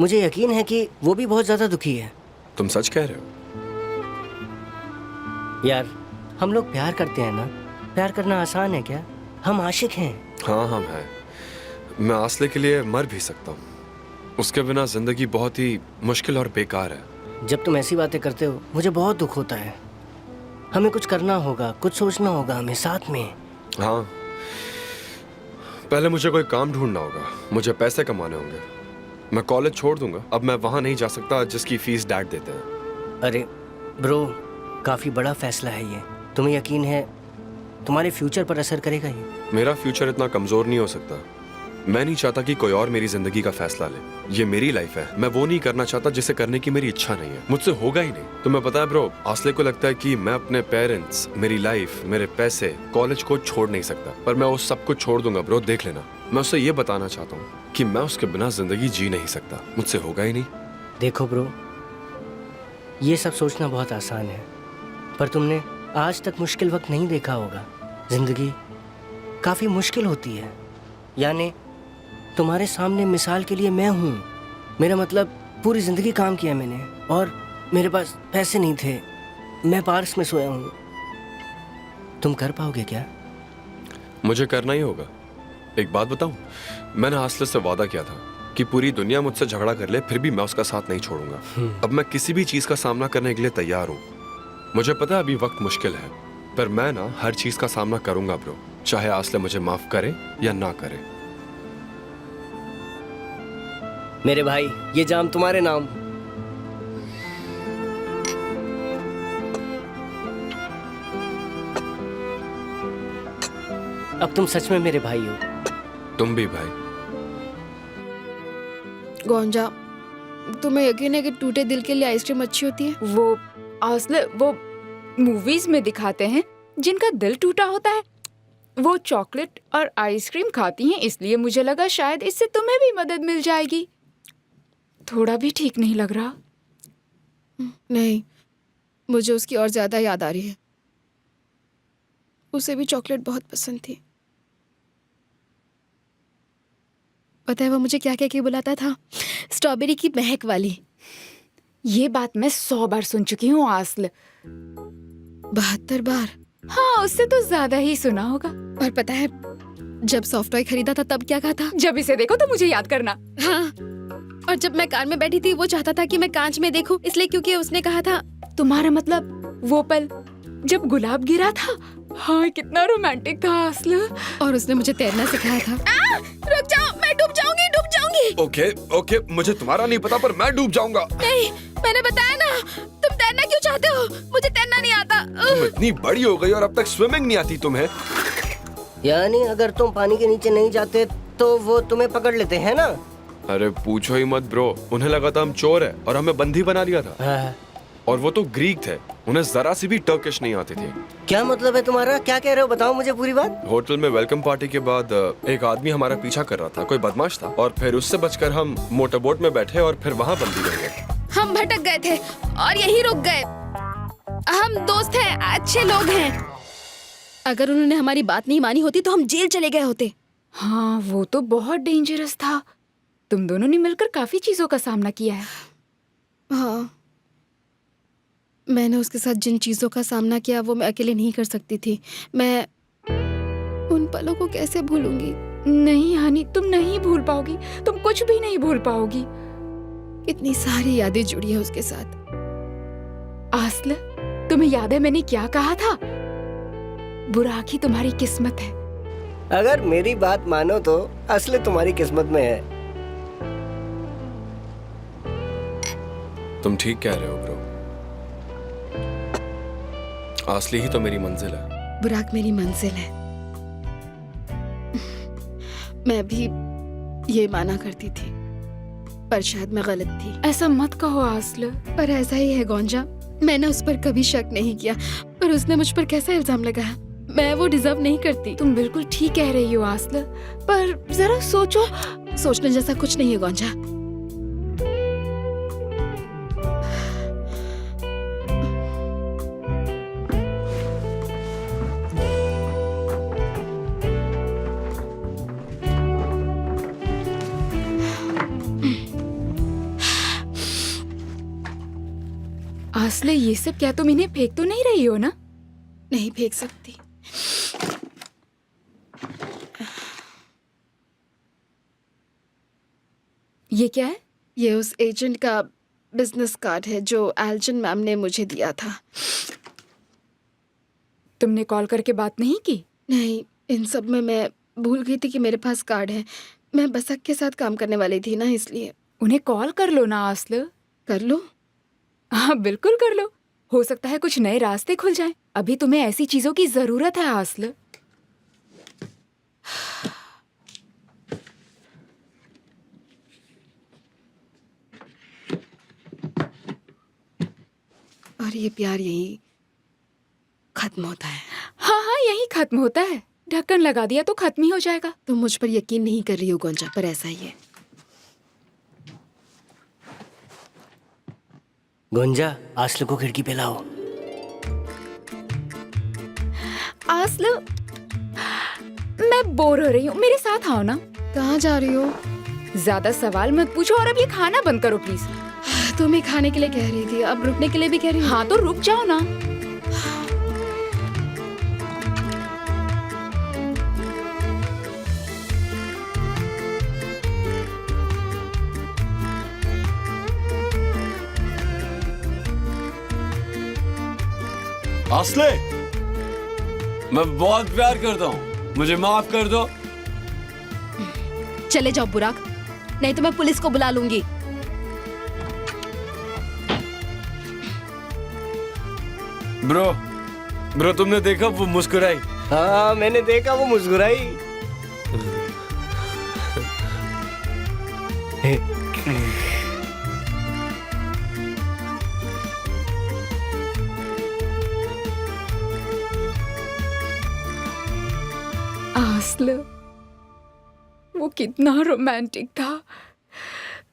मुझे यकीन है कि वो भी बहुत ज्यादा दुखी है। तुम सच कह रहे हो? यार, हम लोग प्यार करते हैं ना। प्यार करना आसान है क्या? हम आशिक हैं। हाँ, हम हैं। मैं आसले के लिए मर भी सकता हूँ। उसके बिना जिंदगी बहुत ही मुश्किल और बेकार है। जब तुम ऐसी बातें करते हो मुझे बहुत दुख होता है। हमें कुछ करना होगा, कुछ सोचना होगा हमें साथ में। हाँ, पहले मुझे कोई काम ढूंढना होगा। मुझे पैसे कमाने होंगे। मैं कॉलेज छोड़ दूंगा। अब मैं वहां नहीं जा सकता जिसकी फीस डैड देते हैं। अरे ब्रो, काफी बड़ा फैसला है ये। तुम्हें यकीन है तुम्हारे फ्यूचर पर असर करेगा ये? मेरा फ्यूचर इतना कमजोर नहीं हो सकता। मैं नहीं चाहता कि कोई और मेरी जिंदगी का फैसला ले। ये मेरी लाइफ है। मैं वो नहीं करना चाहता जिसे करने की मेरी इच्छा नहीं है। मुझसे होगा ही नहीं। तुम्हें पता है ब्रो, आसले को लगता है कि मैं अपने पेरेंट्स, मेरी लाइफ, मेरे पैसे, कॉलेज को छोड़ नहीं सकता, पर मैं उस सब कुछ छोड़ दूंगा ब्रो। देख लेना, मैं उससे ये बताना चाहता हूँ कि मैं उसके बिना जिंदगी जी नहीं सकता। मुझसे होगा ही नहीं। देखो ब्रो, ये सब सोचना बहुत आसान है, पर तुमने आज तक मुश्किल वक्त नहीं देखा होगा। जिंदगी काफी मुश्किल होती है। यानी तुम्हारे सामने मिसाल के लिए मैं हूँ। मेरा मतलब पूरी जिंदगी काम किया मैंने, और मेरे पास पैसे नहीं थे। मैं पार्स में सोया हूँ। तुम कर पाओगे क्या? मुझे करना ही होगा। एक बात बताऊं, मैंने आसले से वादा किया था कि पूरी दुनिया मुझसे झगड़ा कर ले फिर भी मैं उसका साथ नहीं छोड़ूंगा। अब मैं किसी भी चीज का सामना करने के लिए तैयार हूँ। मुझे पता है अभी वक्त मुश्किल है, पर मैं ना हर चीज का सामना करूंगा ब्रो, चाहे आसले मुझे माफ करे या ना करे। मेरे भाई, ये जाम तुम्हारे नाम। अब तुम सच में मेरे भाई हो। तुम भी भाई। गोंजा, तुम्हें यकीन है कि टूटे दिल के लिए आइसक्रीम अच्छी होती है? वो आसले, वो मूवीज में दिखाते हैं जिनका दिल टूटा होता है, वो चॉकलेट और आइसक्रीम खाती हैं, इसलिए मुझे लगा शायद इससे तुम्हें भी मदद मिल जाएगी। थोड़ा भी ठीक नहीं लग रहा। नहीं, मुझे उसकी और ज्यादा याद आ रही है। उसे भी चॉकलेट बहुत पसंद थी। पता है वो मुझे क्या कह के बुलाता था? स्ट्रॉबेरी की महक वाली। ये बात मैं 100 बार सुन चुकी हूँ आस्ल। 72 बार। हाँ, उससे तो ज्यादा ही सुना होगा। और पता है जब सॉफ्ट टॉय खरीदा था तब क्या कहा था? जब इसे देखो तो मुझे याद करना। हाँ, और जब मैं कार में बैठी थी वो चाहता था कि मैं कांच में देखूं, इसलिए क्योंकि उसने कहा था। तुम्हारा मतलब वो पल जब गुलाब गिरा था? हाँ, कितना रोमांटिक था आस्ल। और उसने मुझे तैरना सिखाया था। रुक जाओ, मैं डूब जाऊंगी, डूब जाऊंगी। ओके ओके, मुझे तुम्हारा नहीं पता पर मैं डूब जाऊंगा। नहीं, मैंने बताया ना, तुम तैरना क्यों चाहते हो? मुझे तैरना नहीं आता। तुम इतनी बड़ी हो गई और अब तक स्विमिंग नहीं आती तुम्हें। यानी अगर तुम पानी के नीचे नहीं जाते तो वो तुम्हें पकड़ लेते हैं ना? अरे पूछो ही मत ब्रो, उन्हें लगा था हम चोर है और हमें बंदी बना लिया था। हाँ। और वो तो ग्रीक थे, उन्हें जरा सी भी टर्किश नहीं आती थी। क्या मतलब है तुम्हारा? क्या कह रहे हो? बताओ मुझे पूरी बात। होटल में वेलकम पार्टी के बाद एक आदमी हमारा पीछा कर रहा था, कोई बदमाश था, और फिर उससे बचकर हम मोटर बोट में बैठे और फिर वहाँ बंदी बन गए। हम भटक गए थे और यही रुक गए। हम दोस्त हैं, अच्छे लोग हैं। अगर उन्होंने हमारी बात नहीं मानी होती तो हम जेल चले गए होते। हाँ, वो तो बहुत डेंजरस था। तुम दोनों ने मिलकर काफी चीजों का सामना किया है। हाँ, मैंने उसके साथ जिन चीजों का सामना किया वो मैं अकेले नहीं कर सकती थी। मैं उन पलों को कैसे भूलूंगी? नहीं हानी, तुम नहीं भूल पाओगी। तुम कुछ भी नहीं भूल पाओगी। इतनी सारी यादें जुड़ी है उसके साथ। आस्ल, तुम्हें याद है मैंने क्या कहा था? बुराक ही तुम्हारी किस्मत है। अगर मेरी बात मानो तो असली तुम्हारी किस्मत में है। तुम ठीक कह रहे हो ब्रो, असली ही तो मेरी मंजिल है। बुराक मेरी मंजिल है। मैं भी ये माना करती थी, पर शायद मैं गलत थी। ऐसा मत कहो आस्ल। पर ऐसा ही है गोंजा। मैंने उस पर कभी शक नहीं किया, पर उसने मुझ पर कैसा इल्जाम लगाया। मैं वो डिजर्व नहीं करती। तुम बिल्कुल ठीक कह रही हो आस्ल, पर जरा सोचो। सोचने जैसा कुछ नहीं है गोंजा। आस्ल, ये सब क्या तुम इन्हें फेंक तो नहीं रही हो ना? नहीं फेंक सकती। ये क्या है? ये उस एजेंट का बिजनेस कार्ड है जो एल्जन मैम ने मुझे दिया था। तुमने कॉल करके बात नहीं की? नहीं, इन सब में मैं भूल गई थी कि मेरे पास कार्ड है। मैं बसक के साथ काम करने वाली थी ना, इसलिए। उन्हें कॉल कर लो ना आस्ल। कर लो? हाँ, बिल्कुल कर लो। हो सकता है कुछ नए रास्ते खुल जाएं। अभी तुम्हें ऐसी चीजों की जरूरत है आस्ल। और ये प्यार यही खत्म होता है। हाँ हाँ, यही खत्म होता है। ढक्कन लगा दिया तो खत्म ही हो जाएगा। तुम मुझ पर यकीन नहीं कर रही हो गोंजा, पर ऐसा ही है। गुंजा, आस्ल को खिड़की पे लाओ। आस्ल, मैं बोर हो रही हूँ, मेरे साथ आओ ना। कहाँ जा रही हो? ज्यादा सवाल मत पूछो और अब ये खाना बंद करो प्लीज। तुम ही खाने के लिए कह रही थी, अब रुकने के लिए भी कह रही हो? हाँ तो रुक जाओ ना। आस्ले, मैं बहुत प्यार करता हूँ, मुझे माफ कर दो। चले जाओ बुराक, नहीं तो मैं पुलिस को बुला लूंगी। ब्रो तुमने देखा वो मुस्कुराई? हाँ, मैंने देखा वो मुस्कुराई। आस्ल, वो कितना रोमांटिक था।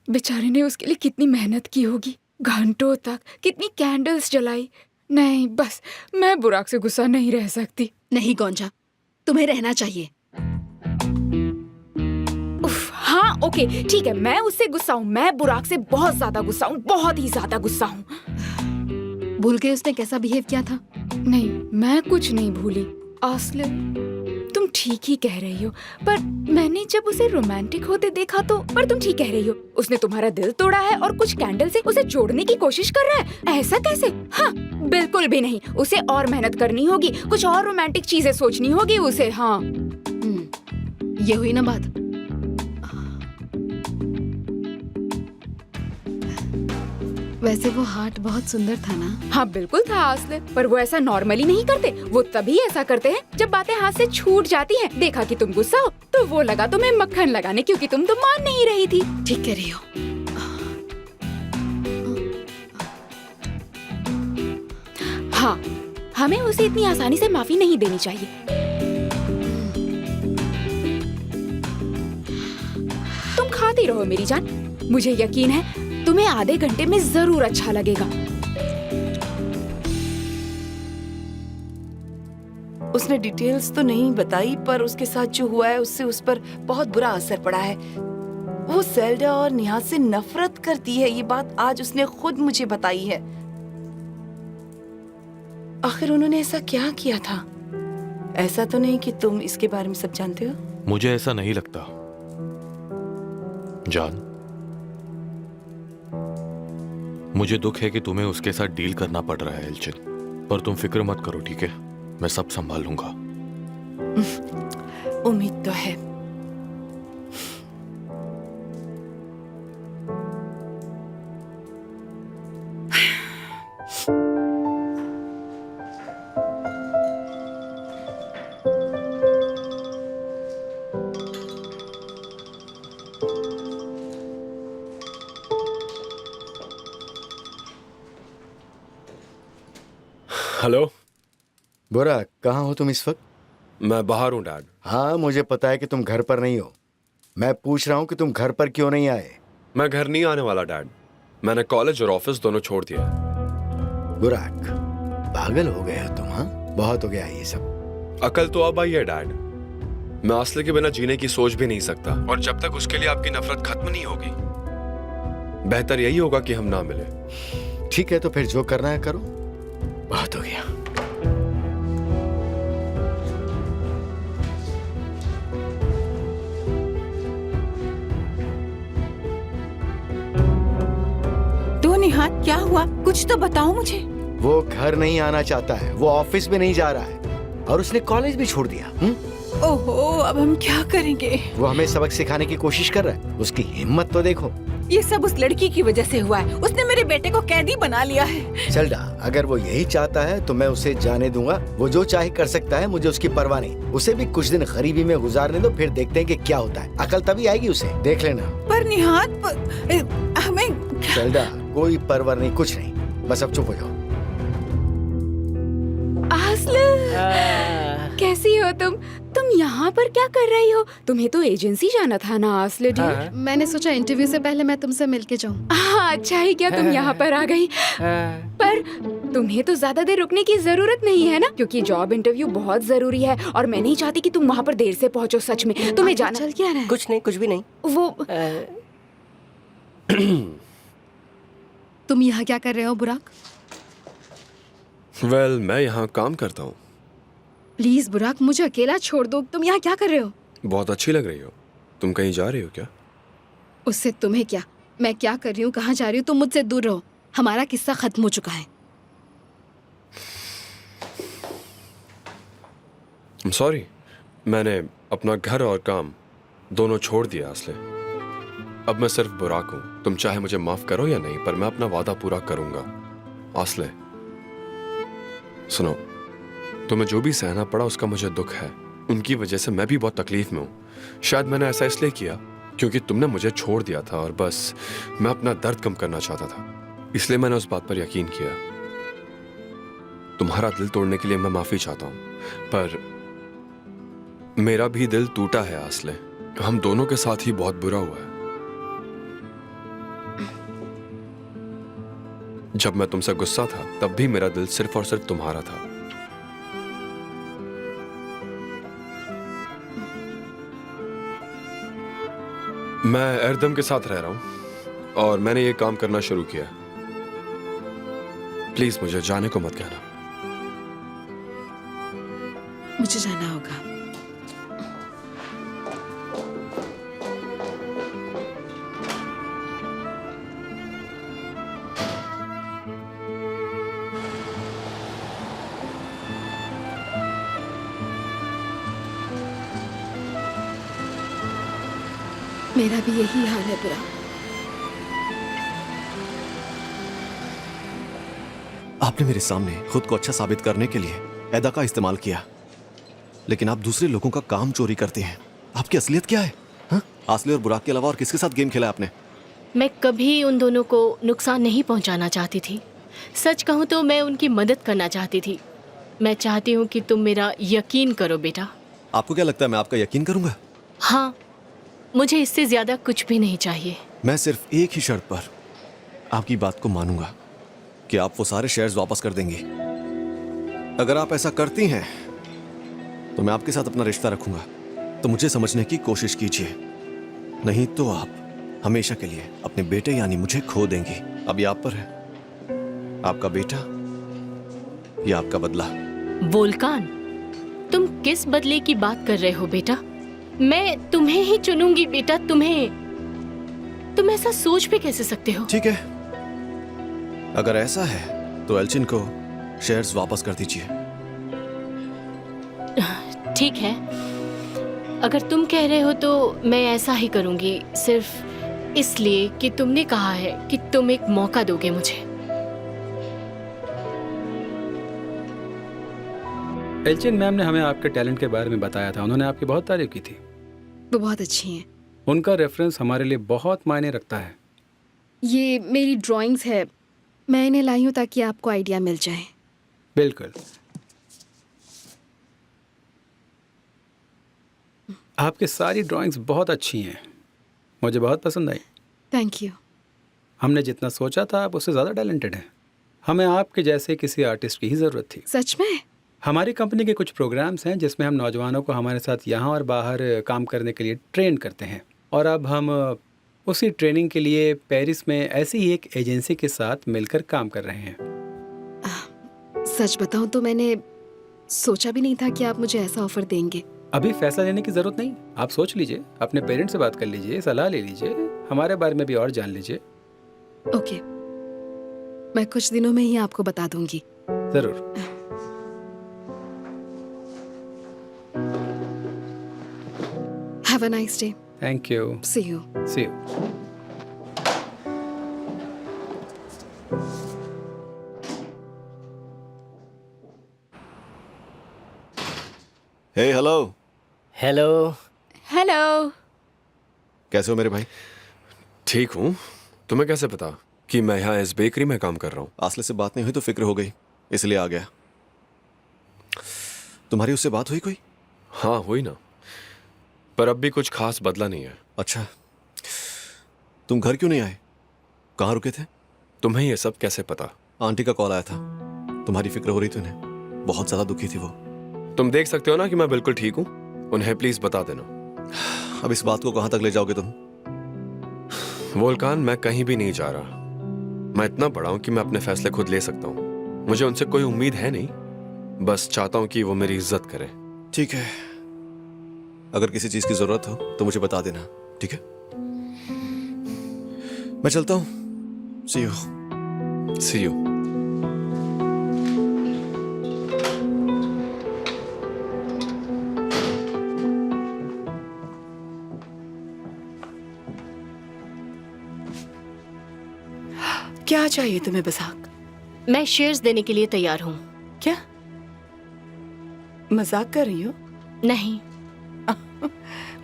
बेचारे ने उसके लिए कितनी मेहनत की होगी, घंटों तक कितनी कैंडल्स जलाई। नहीं, बस मैं बुराक से गुस्सा नहीं रह सकती। नहीं गोंजा, तुम्हें रहना चाहिए। उफ, हाँ ओके ठीक है, मैं उससे गुस्सा हूँ, मैं बुराक से बहुत ज्यादा गुस्सा हूँ, बहुत ही ज्यादा गुस्सा हूँ। भूल गए उसने कैसा बिहेव किया था? नहीं, मैं कुछ नहीं भूली। आस्ले, तुम ठीक ही कह रही हो, पर मैंने जब उसे रोमांटिक होते देखा तो। पर तुम ठीक कह रही हो, उसने तुम्हारा दिल तोड़ा है और कुछ कैंडल से उसे जोड़ने की कोशिश कर रहा है। ऐसा कैसे? हाँ, बिल्कुल भी नहीं। उसे और मेहनत करनी होगी, कुछ और रोमांटिक चीजें सोचनी होगी उसे। हाँ, ये हुई ना बात। वैसे वो हार्ट बहुत सुंदर था ना? हाँ बिल्कुल था आस्ले, पर वो ऐसा नॉर्मली नहीं करते। वो तभी ऐसा करते हैं जब बातें हाथ से छूट जाती हैं। देखा कि तुम गुस्सा हो तो वो लगा तुम्हें मक्खन लगाने, क्योंकि तुम तो मान नहीं रही थी। ठीक कह रही हो। हाँ, हमें उसे इतनी आसानी से माफी नहीं देनी चाहिए। तुम खाती रहो मेरी जान, मुझे यकीन है तुम्हें आधे घंटे में जरूर अच्छा लगेगा। उसने डिटेल्स तो नहीं बताई, पर उसके साथ जो हुआ है उससे उस पर बहुत बुरा असर पड़ा है। वो सेल्डा और निहाल से नफरत करती है, ये बात आज उसने खुद मुझे बताई है। आखिर उन्होंने ऐसा क्या किया था? ऐसा तो नहीं कि तुम इसके बारे में सब जानते हो? मुझे ऐसा नहीं लगता जान। मुझे दुख है कि तुम्हें उसके साथ डील करना पड़ रहा है एल्चिन, पर तुम फिक्र मत करो, ठीक है? मैं सब संभाल लूंगा। उम्मीद तो है। हेलो बुराक, कहाँ हो तुम इस वक्त? मैं बाहर हूँ डैड। हाँ, मुझे पता है कि तुम घर पर नहीं हो। मैं पूछ रहा हूँ कि तुम घर पर क्यों नहीं आए? मैं घर नहीं आने वाला डैड। मैंने कॉलेज और ऑफिस दोनों छोड़ दिया। बुराक, पागल हो गए हो तुम। हाँ, बहुत हो गया ये सब। अकल तो अब आई है डैड। मैं आस्ले के बिना जीने की सोच भी नहीं सकता, और जब तक उसके लिए आपकी नफरत खत्म नहीं होगी, बेहतर यही होगा कि हम ना मिले। ठीक है, तो फिर जो करना है करो। बहुत हो गया। तो निहाल, क्या हुआ? कुछ तो बताओ मुझे। वो घर नहीं आना चाहता है, वो ऑफिस में नहीं जा रहा है, और उसने कॉलेज भी छोड़ दिया। ओहो, अब हम क्या करेंगे? वो हमें सबक सिखाने की कोशिश कर रहा है। उसकी हिम्मत तो देखो। ये सब उस लड़की की वजह से हुआ है। उसने मेरे बेटे को कैदी बना लिया है। सेल्डा, अगर वो यही चाहता है तो मैं उसे जाने दूंगा। वो जो चाहे कर सकता है, मुझे उसकी परवाह नहीं। उसे भी कुछ दिन गरीबी में गुजारने दो, फिर देखते हैं कि क्या होता है। अकल तभी आएगी उसे, देख लेना। पर निहाल, हमें सेल्डा, कोई परवाह नहीं, कुछ नहीं, बस अब चुप हो जाओ। आस्ले, कैसी हो तुम? तुम यहाँ पर क्या कर रही हो? तुम्हें तो एजेंसी जाना था ना आस्ले डी? मैंने सोचा इंटरव्यू से पहले मैं तुमसे मिलके जाऊँ। हाँ, अच्छा ही क्या तुम यहाँ पर आ गई। पर तुम्हें तो ज्यादा देर रुकने की जरूरत नहीं है ना, क्योंकि जॉब इंटरव्यू बहुत जरूरी है और मैं नहीं चाहती कि तुम वहाँ पर देर से पहुँचो। सच में तुम्हें जाना। चल क्या रहा है? कुछ नहीं, कुछ भी नहीं। वो तुम यहाँ क्या कर रहे हो बुराक? वेल, मैं यहाँ काम करता हूँ। प्लीज बुराक, मुझे अकेला छोड़ दो। तुम यहाँ क्या कर रहे हो? बहुत अच्छी लग रही हो। तुम कहीं जा रही हो क्या? उससे तुम्हें क्या? मैं क्या कर रही हूँ, कहाँ जा रही हूँ, तुम मुझसे दूर रहो। हमारा किस्सा खत्म हो चुका है। सॉरी, मैंने अपना घर और काम दोनों छोड़ दिया आस्ले। अब मैं सिर्फ बुराक हूँ। तुम चाहे मुझे माफ करो या नहीं, पर मैं अपना वादा पूरा करूंगा। आस्ले, सुनो, तुम्हें जो भी सहना पड़ा उसका मुझे दुख है। उनकी वजह से मैं भी बहुत तकलीफ में हूँ। शायद मैंने ऐसा इसलिए किया क्योंकि तुमने मुझे छोड़ दिया था और बस मैं अपना दर्द कम करना चाहता था, इसलिए मैंने उस बात पर यकीन किया। तुम्हारा दिल तोड़ने के लिए मैं माफी चाहता हूँ, पर मेरा भी दिल टूटा है आस्ले। हम दोनों के साथ ही बहुत बुरा हुआ है। जब मैं तुमसे गुस्सा था तब भी मेरा दिल सिर्फ और सिर्फ तुम्हारा था। मैं एरदम के साथ रह रहा हूं और मैंने ये काम करना शुरू किया। प्लीज मुझे जाने को मत कहना। मुझे जाना होगा। मेरा भी यही हाल है बुरा। आपने मेरे सामने खुद को अच्छा साबित करने के लिए ऐदा का इस्तेमाल किया, लेकिन आप दूसरे लोगों का काम चोरी करते हैं। आपकी असलियत क्या है? हाँ? आसले और बुराक के अलावा और किसके साथ गेम खेला आपने? मैं कभी उन दोनों को नुकसान नहीं पहुंचाना चाहती थी। सच कहूं तो मैं उनकी मदद करना चाहती थी। मैं चाहती हूं कि तुम मेरा यकीन करो बेटा। आपको क्या लगता है मैं आपका यकीन करूंगा? हाँ, मुझे इससे ज्यादा कुछ भी नहीं चाहिए। मैं सिर्फ एक ही शर्त पर आपकी बात को मानूंगा कि आप वो सारे शेयर्स वापस कर देंगी। अगर आप ऐसा करती हैं तो मैं आपके साथ अपना रिश्ता रखूंगा। तो मुझे समझने की कोशिश कीजिए, नहीं तो आप हमेशा के लिए अपने बेटे यानी मुझे खो देंगी। अभी आप पर है, आपका बेटा या आपका बदला। वोल्कान, तुम किस बदले की बात कर रहे हो बेटा? मैं तुम्हें ही चुनूंगी बेटा, तुम्हें। तुम ऐसा सोच भी कैसे सकते हो? ठीक है, अगर ऐसा है तो एल्चिन को शेयर्स वापस कर दीजिए। ठीक है, अगर तुम कह रहे हो तो मैं ऐसा ही करूंगी, सिर्फ इसलिए कि तुमने कहा है कि तुम एक मौका दोगे मुझे। एल्चिन मैम ने हमें आपके टैलेंट के बारे में बताया था। उन्होंने आपकी बहुत तारीफ की थी। वो बहुत अच्छी हैं। उनका रेफरेंस हमारे लिए बहुत मायने रखता है। ये मेरी ड्राइंग्स है, मैं इन्हें लाई हूँ ताकि आपको आइडिया मिल जाए। बिल्कुल। आपकी सारी ड्राइंग्स बहुत अच्छी हैं, मुझे बहुत पसंद आई। Thank you. हमने जितना सोचा था आप उससे ज़्यादा टैलेंटेड हैं। हमें आपके जैसे किसी आर्टिस्ट की ही ज़रूरत थी। सच में? हमारी कंपनी के कुछ प्रोग्राम्स हैं जिसमें हम नौजवानों को हमारे साथ यहाँ और बाहर काम करने के लिए ट्रेन करते हैं, और अब हम उसी ट्रेनिंग के लिए पेरिस में ऐसी ही एक एजेंसी के साथ मिलकर काम कर रहे हैं। सच बताऊं तो मैंने सोचा भी नहीं था कि आप मुझे ऐसा ऑफर देंगे। अभी फैसला लेने की ज़रूरत नहीं, आप सोच लीजिए, अपने पेरेंट्स से बात कर लीजिए, सलाह ले लीजिए, हमारे बारे में भी और जान लीजिए। ओके, मैं कुछ दिनों में ही आपको बता दूंगी। ज़रूर। Have a nice day. Thank you. See you. See you. Hey hello. Hello. Hello. कैसे हो मेरे भाई? ठीक हूँ। तुम्हें कैसे पता कि मैं यहाँ इस बेकरी में काम कर रहा हूँ? आसले से बात नहीं हुई तो फिक्र हो गई, इसलिए आ गया। तुम्हारी उससे बात हुई कोई? हाँ हुई ना, पर अब भी कुछ खास बदला नहीं है। अच्छा, तुम घर क्यों नहीं आए? कहाँ रुके थे? तुम्हें ये सब कैसे पता? आंटी का कॉल आया था, तुम्हारी फिक्र हो रही थी उन्हें, बहुत ज्यादा दुखी थी वो। तुम देख सकते हो ना कि मैं बिल्कुल ठीक हूँ, उन्हें प्लीज बता देना। अब इस बात को कहाँ तक ले जाओगे तुम? वोल्कान, मैं कहीं भी नहीं जा रहा। मैं इतना बड़ा हूँ कि मैं अपने फैसले खुद ले सकता हूँ। मुझे उनसे कोई उम्मीद है नहीं, बस चाहता हूँ कि वो मेरी इज्जत करें। ठीक है, अगर किसी चीज की जरूरत हो तो मुझे बता देना, ठीक है? मैं चलता हूँ। See you. See you. क्या चाहिए तुम्हें बसाक? मैं शेयर्स देने के लिए तैयार हूँ। क्या मजाक कर रही हो? नहीं।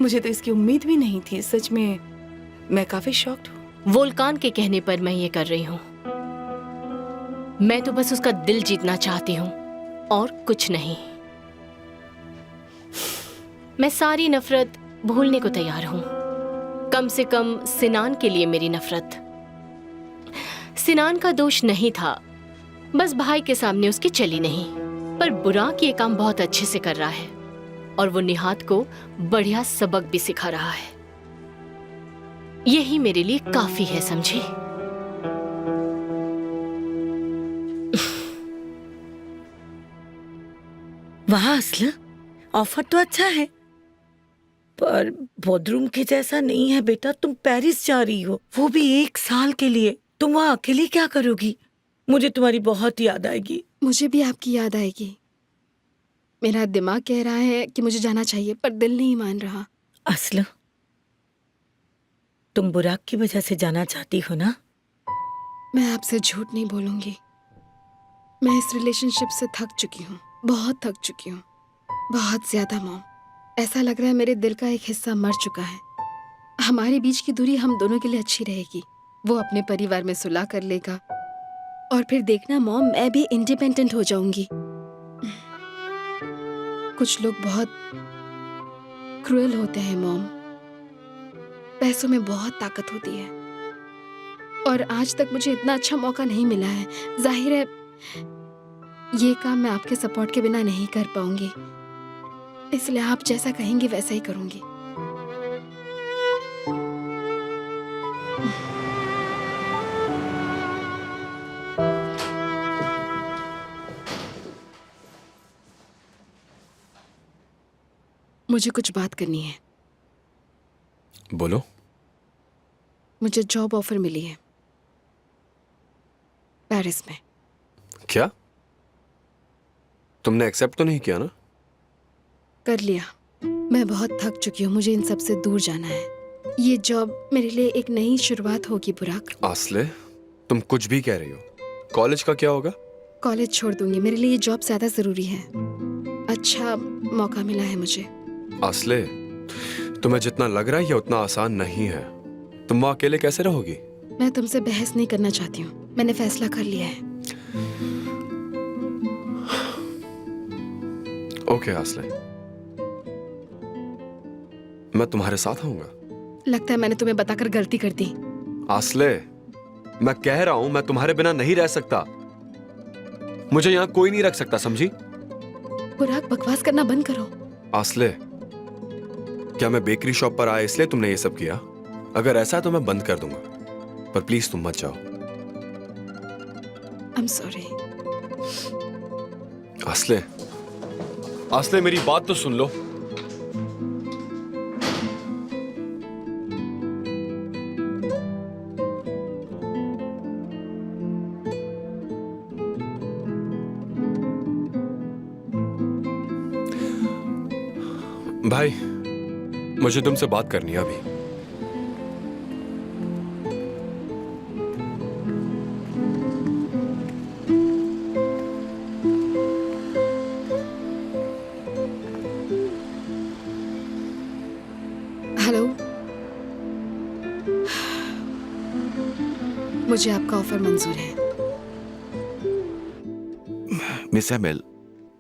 मुझे तो इसकी उम्मीद भी नहीं थी। सच में मैं काफी शॉक्ड हूँ। वोल्कान के कहने पर मैं ये कर रही हूँ। मैं तो बस उसका दिल जीतना चाहती हूँ और कुछ नहीं। मैं सारी नफरत भूलने को तैयार हूँ, कम से कम सिनान के लिए मेरी नफरत। सिनान का दोष नहीं था, बस भाई के सामने उसकी चली नहीं। पर बुराक ये काम बहुत अच्छे से कर रहा है और वो निहात को बढ़िया सबक भी सिखा रहा है। यही मेरे लिए काफी है, समझी? वाह असला, ऑफर तो अच्छा है, पर बोर्डरूम के जैसा नहीं है बेटा। तुम पेरिस जा रही हो, वो भी 1 साल के लिए। तुम वहाँ अकेली क्या करोगी? मुझे तुम्हारी बहुत याद आएगी। मुझे भी आपकी याद आएगी। मेरा दिमाग कह रहा है कि मुझे जाना चाहिए, पर दिल नहीं मान रहा। असला, तुम बुराक की वजह से जाना चाहती हो ना? मैं आपसे झूठ नहीं बोलूंगी। मैं इस रिलेशनशिप से थक चुकी हूँ, बहुत थक चुकी हूँ, बहुत ज्यादा मॉम। ऐसा लग रहा है मेरे दिल का एक हिस्सा मर चुका है। हमारे बीच की दूरी हम दोनों के लिए अच्छी रहेगी। वो अपने परिवार में सुलह कर लेगा और फिर देखना मॉम, मैं भी इंडिपेंडेंट हो जाऊंगी। कुछ लोग बहुत क्रूएल होते हैं मॉम। पैसों में बहुत ताकत होती है और आज तक मुझे इतना अच्छा मौका नहीं मिला है। जाहिर है ये काम मैं आपके सपोर्ट के बिना नहीं कर पाऊंगी, इसलिए आप जैसा कहेंगे वैसा ही करूंगी। मुझे कुछ बात करनी है। बोलो। मुझे जॉब ऑफर मिली है पेरिस में। क्या? तुमने एक्सेप्ट तो नहीं किया ना? कर लिया। मैं बहुत थक चुकी हूँ, मुझे इन सब से दूर जाना है। ये जॉब मेरे लिए एक नई शुरुआत होगी बुराक। आस्ले, तुम कुछ भी कह रही हो। कॉलेज का क्या होगा? कॉलेज छोड़ दूंगी, मेरे लिए ये जॉब ज्यादा जरूरी है। अच्छा मौका मिला है मुझे। आस्ले, तुम्हें जितना लग रहा है ये उतना आसान नहीं है। तुम वहाँ अकेले कैसे रहोगी? मैं तुमसे बहस नहीं करना चाहती हूँ, मैंने फैसला कर लिया है। ओके आस्ले, मैं तुम्हारे साथ आऊंगा। लगता है मैंने तुम्हें बताकर गलती कर दी। आस्ले, मैं कह रहा हूं मैं तुम्हारे बिना नहीं रह सकता। मुझे यहाँ कोई नहीं रख सकता, समझी? बुराक, बकवास करना बंद करो। आस्ले, क्या मैं बेकरी शॉप पर आया इसलिए तुमने ये सब किया? अगर ऐसा है तो मैं बंद कर दूंगा, पर प्लीज तुम मत जाओ। I am sorry. आस्ले, आस्ले मेरी बात तो सुन लो। भाई, मुझे तुमसे बात करनी है अभी। हेलो, मुझे आपका ऑफर मंजूर है। मिस एमिल,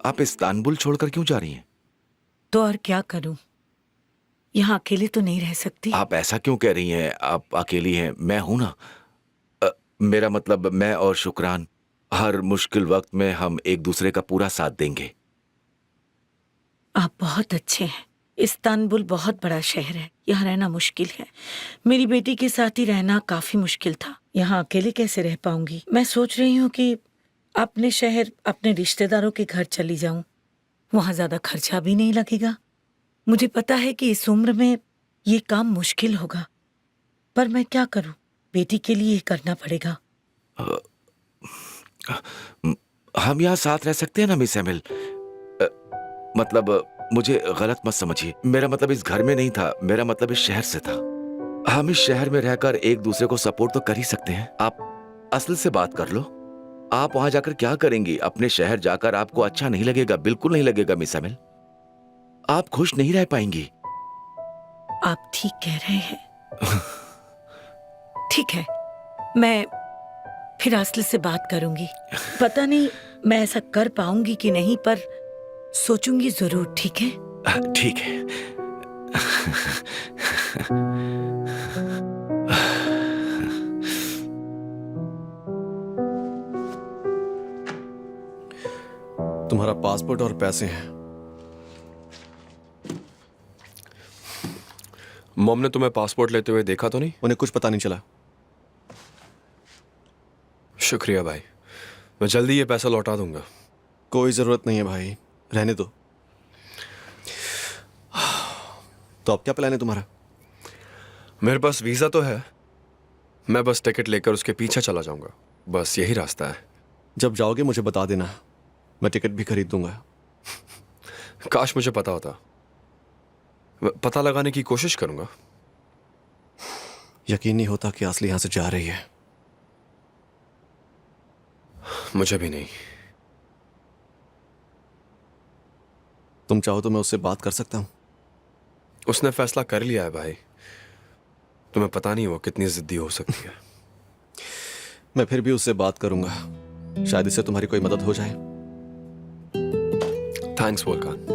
आप इस्तांबुल छोड़कर क्यों जा रही हैं? तो और क्या करूं, यहाँ अकेले तो नहीं रह सकती। आप ऐसा क्यों कह रही हैं? आप अकेली हैं, मैं हूं ना। मेरा मतलब, मैं और शुक्रान हर मुश्किल वक्त में हम एक दूसरे का पूरा साथ देंगे। आप बहुत अच्छे हैं। इस्तांबुल बहुत बड़ा शहर है, यहाँ रहना मुश्किल है। मेरी बेटी के साथ ही रहना काफी मुश्किल था। यहाँ अकेले कैसे रह पाऊंगी? मैं सोच रही हूँ कि अपने शहर, अपने रिश्तेदारों के घर चली जाऊं। वहां ज्यादा खर्चा भी नहीं लगेगा। मुझे पता है कि इस उम्र में ये काम मुश्किल होगा, पर मैं क्या करूं? बेटी के लिए करना पड़ेगा। हम यहाँ साथ रह सकते हैं ना मिस एमिल? मतलब, मुझे गलत मत समझिए। मेरा मतलब इस घर में नहीं था, मेरा मतलब इस शहर से था। हम इस शहर में रहकर एक दूसरे को सपोर्ट तो कर ही सकते हैं। आप असल से बात कर लो। आप वहां जाकर क्या करेंगी? अपने शहर जाकर आपको अच्छा नहीं लगेगा, बिल्कुल नहीं लगेगा मिस एमिल। आप खुश नहीं रह पाएंगी। आप ठीक कह रहे हैं। ठीक है, मैं फिर असल से बात करूंगी। पता नहीं मैं ऐसा कर पाऊंगी कि नहीं, पर सोचूंगी जरूर। ठीक है? ठीक है। तुम्हारा पासपोर्ट और पैसे हैं। मॉम ने तुम्हें पासपोर्ट लेते हुए देखा तो नहीं? उन्हें कुछ पता नहीं चला। शुक्रिया भाई, मैं जल्दी ये पैसा लौटा दूंगा। कोई ज़रूरत नहीं है भाई, रहने दो। तो अब क्या प्लान है तुम्हारा? मेरे पास वीज़ा तो है, मैं बस टिकट लेकर उसके पीछे चला जाऊंगा, बस यही रास्ता है। जब जाओगे मुझे बता देना, मैं टिकट भी खरीद दूंगा। काश मुझे पता होता, पता लगाने की कोशिश करूंगा। यकीन नहीं होता कि असली यहां से जा रही है। मुझे भी नहीं। तुम चाहो तो मैं उससे बात कर सकता हूं। उसने फैसला कर लिया है भाई, तुम्हें पता नहीं वो कितनी जिद्दी हो सकती है। मैं फिर भी उससे बात करूंगा, शायद इससे तुम्हारी कोई मदद हो जाए। Thanks Volkan.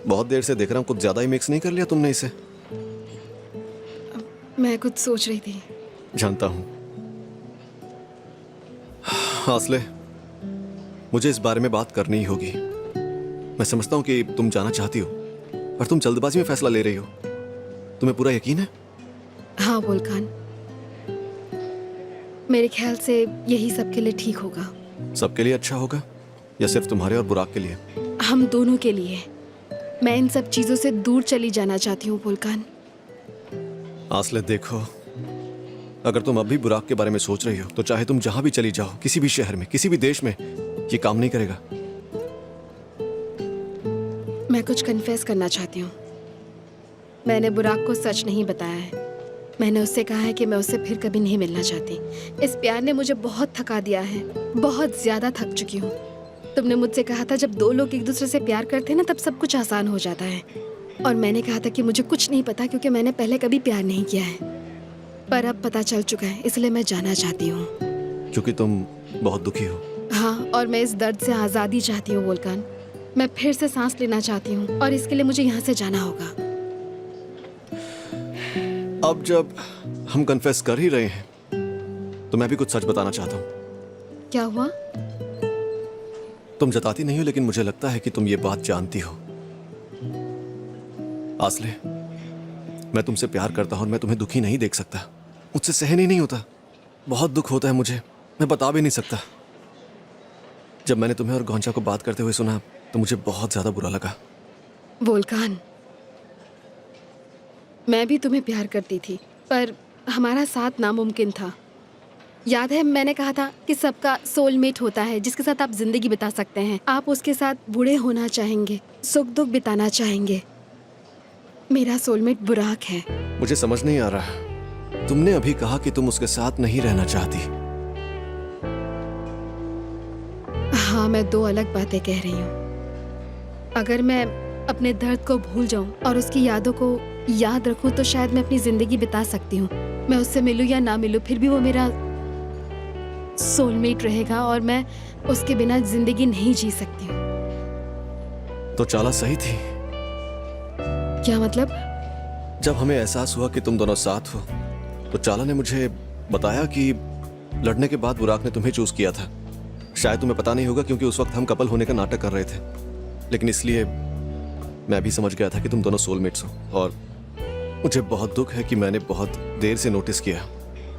बहुत देर से देख रहा हूं, कुछ ज्यादा ही मिक्स नहीं कर लिया तुमने इसे? मैं कुछ सोच रही थी। जानता हूं। आसले, मुझे इस बारे में बात करनी ही होगी। मैं समझता हूं कि तुम जाना चाहती हो, पर तुम जल्दबाजी में फैसला ले रही हो। तुम्हें पूरा यकीन है? हाँ वोल्कान, मेरे ख्याल से यही सबके लिए ठीक होगा। सबके लिए अच्छा होगा या सिर्फ तुम्हारे और बुराक के लिए? हम दोनों के लिए। मैं इन सब चीजों से दूर चली जाना चाहती हूँ वोल्कान। आसले देखो, अगर तुम अब भी बुराक के बारे में सोच रही हो तो चाहे तुम जहां भी चली जाओ, किसी भी शहर में, किसी भी देश में, ये काम नहीं करेगा। मैं कुछ कन्फेस करना चाहती हूँ। मैंने बुराक को सच नहीं बताया है। मैंने उससे कहा है कि मैं उससे फिर कभी नहीं मिलना चाहती। इस प्यार ने मुझे बहुत थका दिया है, बहुत ज्यादा थक चुकी हूँ। तुमने मुझसे कहा था जब दो लोग एक दूसरे से प्यार करते हैं ना, तब सब कुछ आसान हो जाता है। और मैंने कहा था कि मुझे कुछ नहीं पता क्योंकि मैंने पहले कभी प्यार नहीं किया है। पर अब पता चल चुका है, इसलिए मैं जाना चाहती हूँ। क्योंकि तुम बहुत दुखी हो। हाँ, और मैं इस दर्द से आज़ादी चाहती हूँ वोल्कान। मैं फिर से सांस लेना चाहती हूँ और इसके लिए मुझे यहाँ से जाना होगा। अब जब हम कन्फेस कर ही रहे हैं तो मैं भी कुछ सच बताना चाहता हूँ। क्या हुआ? तुम जताती नहीं हो, लेकिन मुझे लगता है कि तुम ये बात जानती हो। आसले, मैं तुमसे प्यार करता हूं और मैं तुम्हें दुखी नहीं देख सकता। मुझसे सहन ही नहीं होता। बहुत दुख होता है मुझे, मैं बता भी नहीं सकता। जब मैंने तुम्हें और गौंचा को बात करते हुए सुना तो मुझे बहुत ज्यादा बुरा लगा। वोल्कान, मैं भी तुम्हें प्यार करती थी, पर हमारा साथ नामुमकिन था। याद है मैंने कहा था कि सबका सोलमेट होता है जिसके साथ आप जिंदगी बिता सकते हैं। आप उसके साथ बूढ़े होना चाहेंगे, सुख दुख बिताना चाहेंगे। मेरा सोलमेट बुराक है। मुझे समझ नहीं आ रहा, तुमने अभी कहा कि तुम उसके साथ नहीं रहना चाहती। हाँ, मैं दो अलग बातें कह रही हूँ। अगर मैं अपने दर्द को भूल जाऊं और उसकी यादों को याद रखूं तो शायद मैं अपनी जिंदगी बिता सकती हूँ। मैं उससे मिलूं या ना मिलूं, फिर भी वो मेरा सोलमेट रहेगा और मैं उसके बिना जिंदगी नहीं जी सकती हूँ। तो चाला सही थी। क्या मतलब? जब हमें एहसास हुआ कि तुम दोनों साथ हो तो चाला ने मुझे बताया कि लड़ने के बाद बुराक ने तुम्हें चूज किया था। शायद तुम्हें पता नहीं होगा क्योंकि उस वक्त हम कपल होने का नाटक कर रहे थे, लेकिन इसलिए मैं भी समझ गया था कि तुम दोनों सोलमेट्स हो। और मुझे बहुत दुख है कि मैंने बहुत देर से नोटिस किया।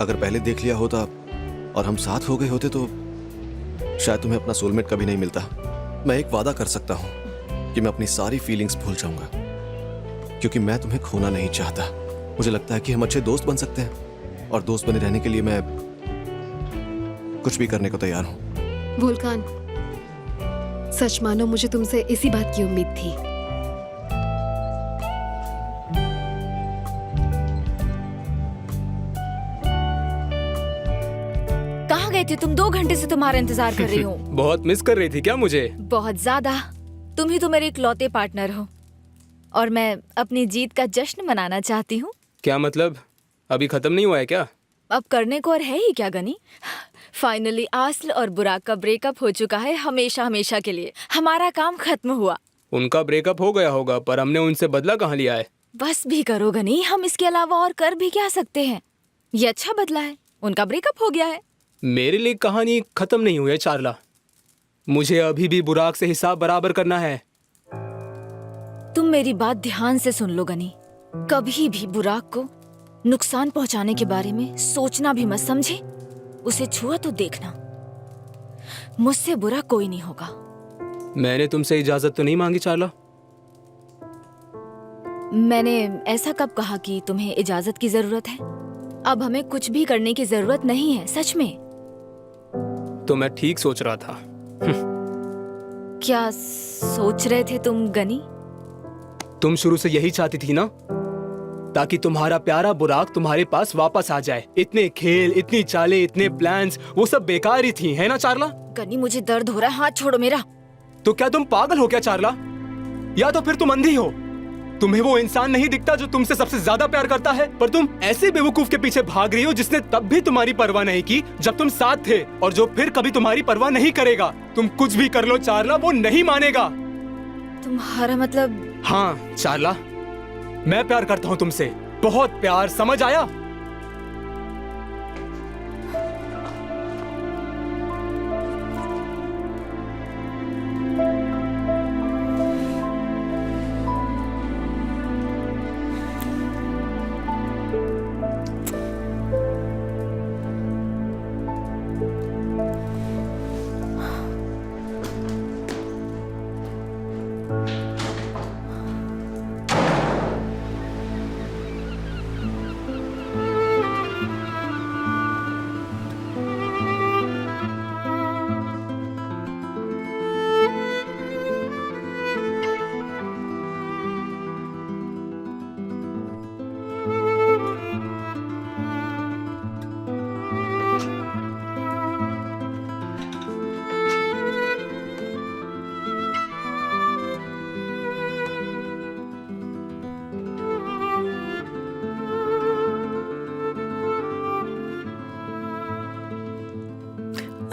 अगर पहले देख लिया होता और हम साथ हो गए होते तो शायद तुम्हें अपना सोलमेट कभी नहीं मिलता। मैं एक वादा कर सकता हूं कि मैं अपनी सारी फीलिंग्स भूल जाऊंगा, क्योंकि मैं तुम्हें खोना नहीं चाहता। मुझे लगता है कि हम अच्छे दोस्त बन सकते हैं और दोस्त बने रहने के लिए मैं कुछ भी करने को तैयार हूं। वोल्कान, सच मानो मुझे तुमसे इसी बात की उम्मीद थी। कहाँ गए थे तुम? 2 घंटे से तुम्हारा इंतजार कर रही हूँ। बहुत मिस कर रही थी क्या मुझे? बहुत ज्यादा। तुम ही तो मेरे इकलौते पार्टनर हो और मैं अपनी जीत का जश्न मनाना चाहती हूँ। क्या मतलब? अभी खत्म नहीं हुआ है क्या? अब करने को और है ही क्या गनी? फाइनली आस्ल और बुराक का ब्रेकअप हो चुका है, हमेशा हमेशा के लिए। हमारा काम खत्म हुआ। उनका ब्रेकअप हो गया होगा, पर हमने उनसे बदला कहाँ लिया है? बस भी करो गनी, हम इसके अलावा और कर भी क्या सकते हैं? ये अच्छा बदला है। उनका ब्रेकअप हो गया है। मेरे लिए कहानी खत्म नहीं हुई है चार्ला। मुझे अभी भी बुराक से हिसाब बराबर करना है। तुम मेरी बात ध्यान से सुन लो गनी। कभी भी बुराक को नुकसान पहुंचाने के बारे में सोचना भी मत, समझे? उसे छुआ तो देखना, मुझसे बुरा कोई नहीं होगा। मैंने तुमसे इजाजत तो नहीं मांगी चार्ला। मैंने ऐसा कब कहा कि तुम्हें इजाजत की जरूरत है? अब हमें कुछ भी करने की जरूरत नहीं है, सच में। तो मैं ठीक सोच रहा था। क्या सोच रहे थे तुम गनी? तुम शुरू से यही चाहती थी ना, ताकि तुम्हारा प्यारा बुराक तुम्हारे पास वापस आ जाए। इतने खेल, इतनी चालें, इतने प्लान्स, वो सब बेकार ही थी, है ना चार्ला? गनी मुझे दर्द हो रहा है, हाथ छोड़ो मेरा। तो क्या तुम पागल हो क्या चार्ला? या तो फिर तुम अंधी हो? तुम्हें वो इंसान नहीं दिखता जो तुमसे सबसे ज्यादा प्यार करता है, पर तुम ऐसे बेवकूफ के पीछे भाग रही हो जिसने तब भी तुम्हारी परवाह नहीं की जब तुम साथ थे, और जो फिर कभी तुम्हारी परवाह नहीं करेगा। तुम कुछ भी कर लो चार्ला, वो नहीं मानेगा। तुम्हारा मतलब? हाँ चार्ला, मैं प्यार करता हूँ तुमसे, बहुत प्यार, समझ आया?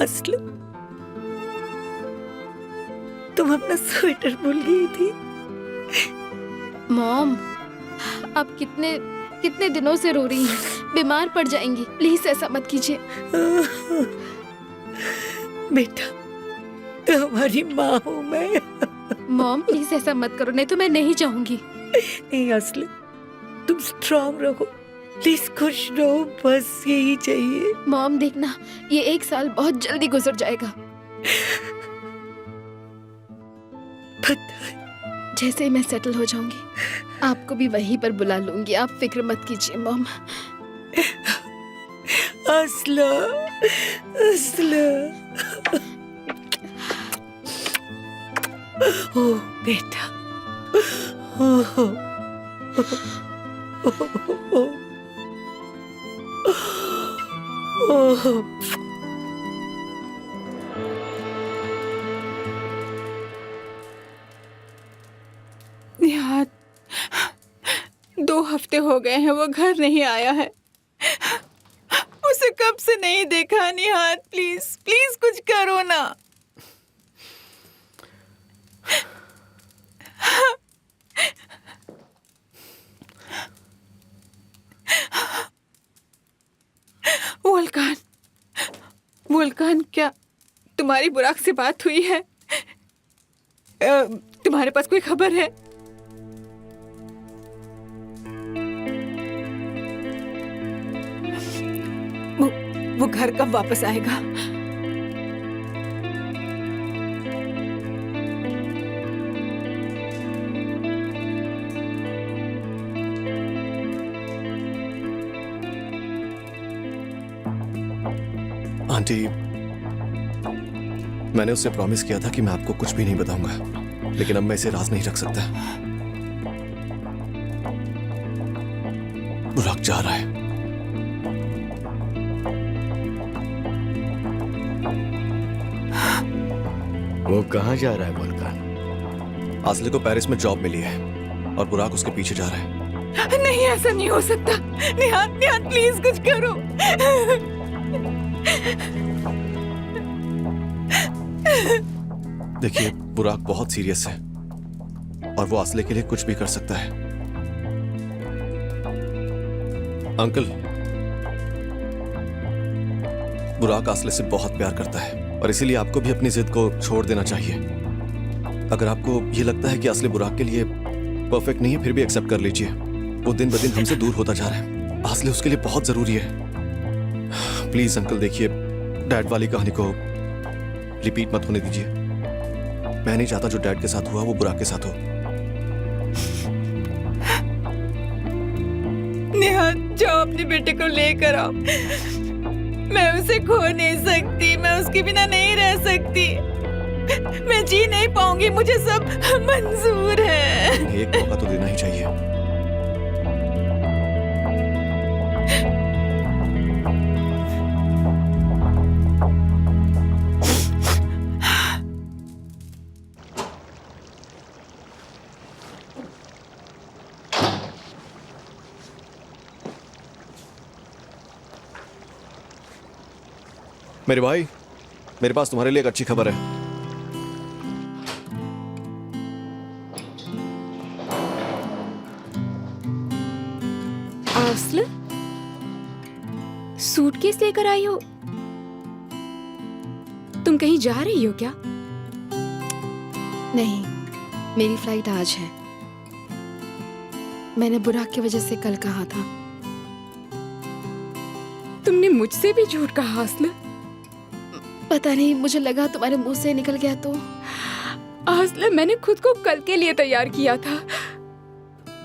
असलम, तुम अपना स्वेटर भूल गई थी। मॉम, आप कितने कितने दिनों से रो रही हैं? बीमार पड़ जाएंगी, प्लीज ऐसा मत कीजिए। बेटा, तुम्हारी माँ हूँ मैं। मॉम प्लीज ऐसा मत करो, नहीं तो मैं नहीं जाऊंगी। नहीं असलम, तुम स्ट्रांग रहो, प्लीज खुश रहो, बस यही चाहिए। मॉम देखना, ये 1 साल बहुत जल्दी गुजर जाएगा। जैसे ही मैं सेटल हो जाऊंगी आपको भी वहीं पर बुला लूंगी, आप फिक्र मत कीजिए मॉम। असला, असला। ओ बेटा, ओ, ओ, निहाद, 2 हफ्ते हो गए हैं वो घर नहीं आया है। उसे कब से नहीं देखा। निहाद प्लीज प्लीज कुछ करो ना। वोल्कान, वोल्कान, क्या तुम्हारी बुराक से बात हुई है? तुम्हारे पास कोई खबर है? वो घर कब वापस आएगा? आंटी, मैंने उससे प्रॉमिस किया था कि मैं आपको कुछ भी नहीं बताऊंगा, लेकिन अब मैं इसे राज नहीं रख सकता। बुराक जा रहा है। वो कहाँ जा रहा है वोल्कान? आसले को पेरिस में जॉब मिली है और बुराक उसके पीछे जा रहा है। नहीं, ऐसा नहीं हो सकता। निहाद, निहाद प्लीज कुछ करो। देखिए, बुराक बहुत सीरियस है और वो आसले के लिए कुछ भी कर सकता है। अंकल, बुराक आसले से बहुत प्यार करता है और इसीलिए आपको भी अपनी जिद को छोड़ देना चाहिए। अगर आपको ये लगता है कि आसले बुराक के लिए परफेक्ट नहीं है, फिर भी एक्सेप्ट कर लीजिए। वो दिन ब दिन हमसे दूर होता जा रहा है। आसले उसके लिए बहुत जरूरी है। प्लीज अंकल देखिए, डैड वाली कहानी को रिपीट मत होने दीजिए। मैं नहीं चाहता जो डैड के साथ हुआ वो बुराक के साथ हो। नेहा, जाओ अपने बेटे को लेकर आओ। मैं उसे खो नहीं सकती, मैं उसके बिना नहीं रह सकती। मैं जी नहीं पाऊंगी, मुझे सब मंजूर है। एक मौका तो देना ही चाहिए। मेरे भाई, मेरे पास तुम्हारे लिए एक अच्छी खबर है। आस्ल, सूटकेस लेकर आई हो? तुम कहीं जा रही हो क्या? नहीं, मेरी फ्लाइट आज है। मैंने बुराक की वजह से कल कहा था। तुमने मुझसे भी झूठ कहा आस्ल? पता नहीं, मुझे लगा तुम्हारे मुंह से निकल गया तो। आस्ल, मैंने खुद को कल के लिए तैयार किया था।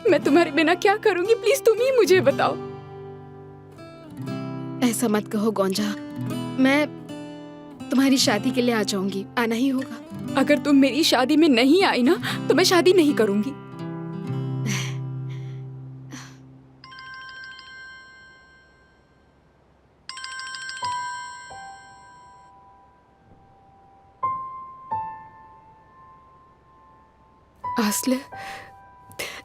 मैं तुम्हारे बिना क्या करूंगी, प्लीज तुम ही मुझे बताओ। ऐसा मत कहो गोंजा, मैं तुम्हारी शादी के लिए आ जाऊंगी, आना ही होगा। अगर तुम मेरी शादी में नहीं आई ना, तो मैं शादी नहीं करूंगी। आस्ल,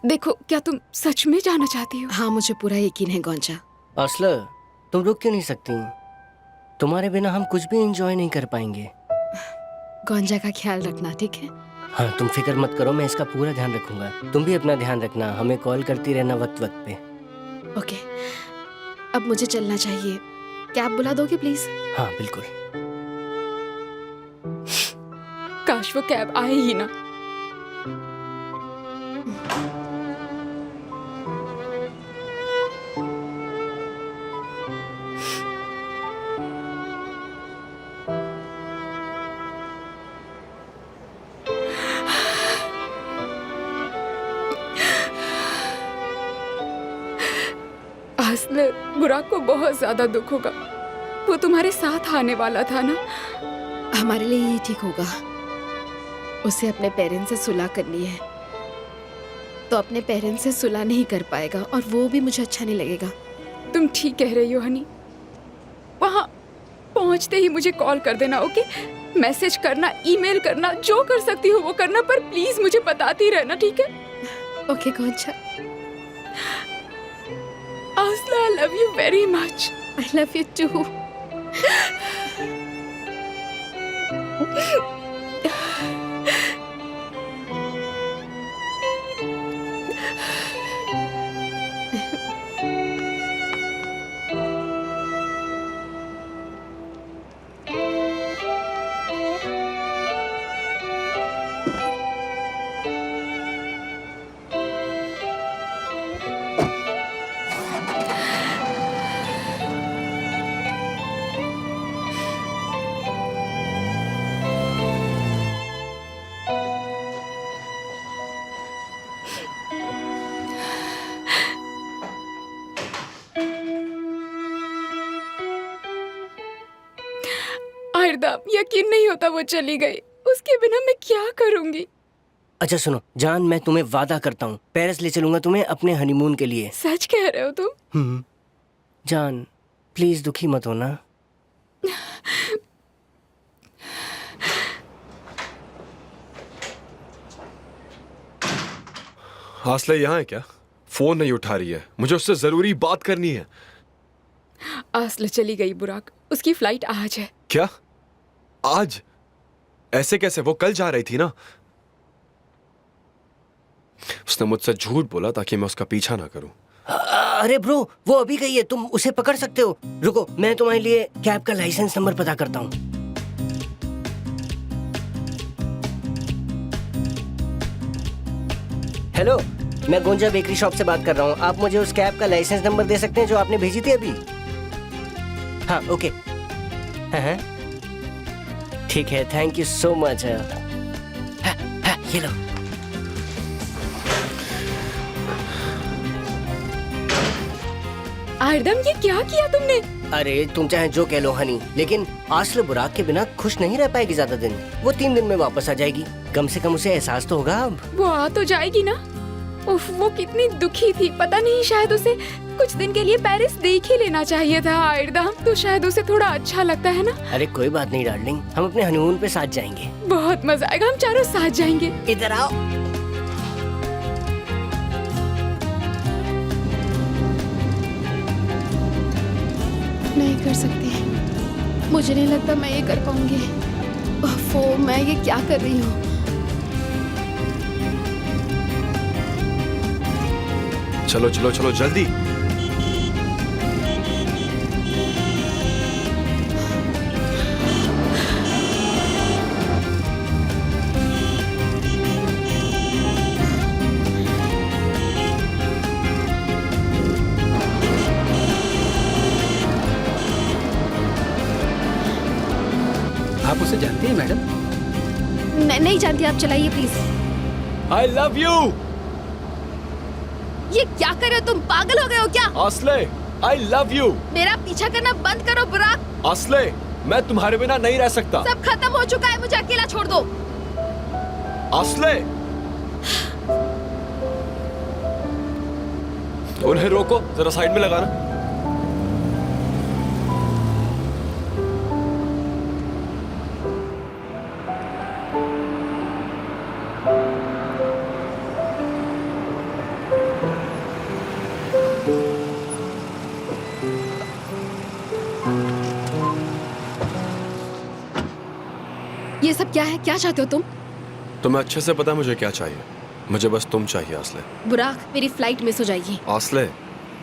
देखो, क्या तुम सच में जाना चाहती हो? हाँ, मुझे पूरा यकीन है गोंजा। आसला, तुम रुक क्यों नहीं सकती? तुम्हारे बिना हम कुछ भी एंजॉय नहीं कर पाएंगे। गोंजा का ख्याल रखना, ठीक है? हाँ, तुम फिक्र मत करो, मैं इसका पूरा ध्यान रखूंगा। तुम भी अपना ध्यान रखना, हमें कॉल करती रहना वक्त वक्त पे। ओके, अब मुझे चलना चाहिए। क्या आप बुला दोगे प्लीज? हाँ बिल्कुल। काश वो कैब आए ही ना। आस्ल, बुराक को बहुत ज्यादा दुख होगा। वो तुम्हारे साथ आने वाला था ना। हमारे लिए ये ठीक होगा। उसे अपने पेरेंट्स से सुलह करनी है, तो अपने पेरेंट्स से सुलह नहीं कर पाएगा और वो भी मुझे अच्छा नहीं लगेगा। तुम ठीक कह रही हो हनी। वहाँ पहुँचते ही मुझे कॉल कर देना, ओके? मैसेज करना, ईमेल करना, जो कर सकती हो वो करना, पर प्लीज मुझे बताती रहना, ठीक है? ओके गोंजा। आस्ला, I love you very much. I love you too. आयरदा, यकीन नहीं होता वो चली गई। उसके बिना मैं क्या करूंगी? अच्छा सुनो जान, मैं तुम्हें वादा करता हूँ, पेरिस ले चलूंगा तुम्हें अपने हनीमून के लिए। सच कह रहे हो तुम? जान प्लीज दुखी मत होना। आस्ले यहाँ है क्या? फोन नहीं उठा रही है, मुझे उससे जरूरी बात करनी है। आस्ल चली गई बुराक, उसकी फ्लाइट आज है। क्या? आज? ऐसे कैसे? वो कल जा रही थी ना। उसने मुझसे झूठ बोला ताकि मैं उसका पीछा ना करूं। अरे ब्रो, वो अभी गई है, तुम उसे पकड़ सकते हो। रुको, मैं तुम्हारे लिए कैब का लाइसेंस नंबर पता करता हूँ। हेलो, मैं गोंजा बेकरी शॉप से बात कर रहा हूँ। आप मुझे उस कैब का लाइसेंस नंबर दे सकते हैं जो आपने भेजी थी अभी? हाँ, ओके। हाँ, ठीक है, थैंक यू सो मच। ये लो। आयरदम, ये क्या किया तुमने? अरे तुम चाहे जो कह लो हनी, लेकिन आस्ल बुराक के बिना खुश नहीं रह पाएगी ज्यादा दिन। वो 3 दिन में वापस आ जाएगी। कम से कम उसे एहसास तो होगा अब। वो आ तो जाएगी ना। उफ, वो कितनी दुखी थी। पता नहीं, शायद उसे कुछ दिन के लिए पेरिस देख ही लेना चाहिए था आयरदम, तो शायद उसे थोड़ा अच्छा लगता है ना। अरे कोई बात नहीं डार्लिंग, हम अपने हनीमून पे साथ जाएंगे। बहुत मजा आएगा, हम चारों साथ जाएंगे। इधर आओ। नहीं कर सकती, मुझे नहीं लगता मैं ये कर पाऊंगी। ओफो, मैं ये क्या कर रही हूँ? चलो चलो चलो जल्दी। आप उसे जानती हैं मैडम? नहीं जानती, आप चलाइए प्लीज। I love you. ये क्या कर रहे हो तुम? पागल हो गए हो क्या? आस्ले, आई लव यू। मेरा पीछा करना बंद करो बुराक। आस्ले, मैं तुम्हारे बिना नहीं रह सकता। सब खत्म हो चुका है, मुझे अकेला छोड़ दो। आस्ले, उन्हें रोको, जरा साइड में लगाना। ये सब क्या है? क्या चाहते हो तुम? तुम्हें अच्छे से पता है मुझे क्या चाहिए। मुझे बस तुम चाहिए आस्ले। बुराक, मेरी फ्लाइट मिस हो जाएगी। आस्ले,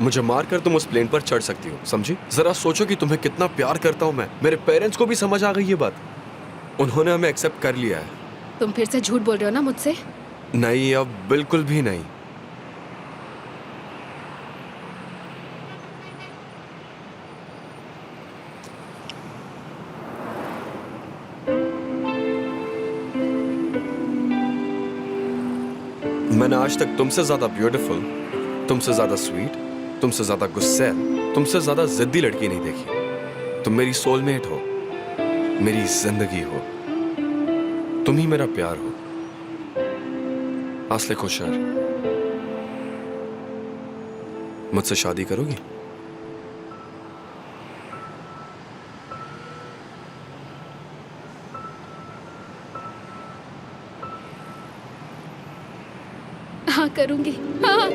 मुझे मार कर तुम उस प्लेन पर चढ़ सकती हो, समझी? जरा सोचो कि तुम्हें कितना प्यार करता हूँ मैं। मेरे पेरेंट्स को भी समझ आ गई ये बात। उन्होंने हमें एक्सेप्ट कर लिया है। तुम फिर से झूठ बोल रहे हो ना मुझसे? नहीं, अब बिल्कुल भी नहीं। मैंने आज तक तुमसे ज्यादा ब्यूटीफुल, तुमसे ज्यादा स्वीट, तुमसे ज्यादा गुस्सैल, तुमसे ज्यादा जिद्दी लड़की नहीं देखी। तुम मेरी सोलमेट हो, मेरी जिंदगी हो, तुम ही मेरा प्यार हो। आस्ले खुशर, मुझसे शादी करोगी? हाँ करूंगी, हाँ।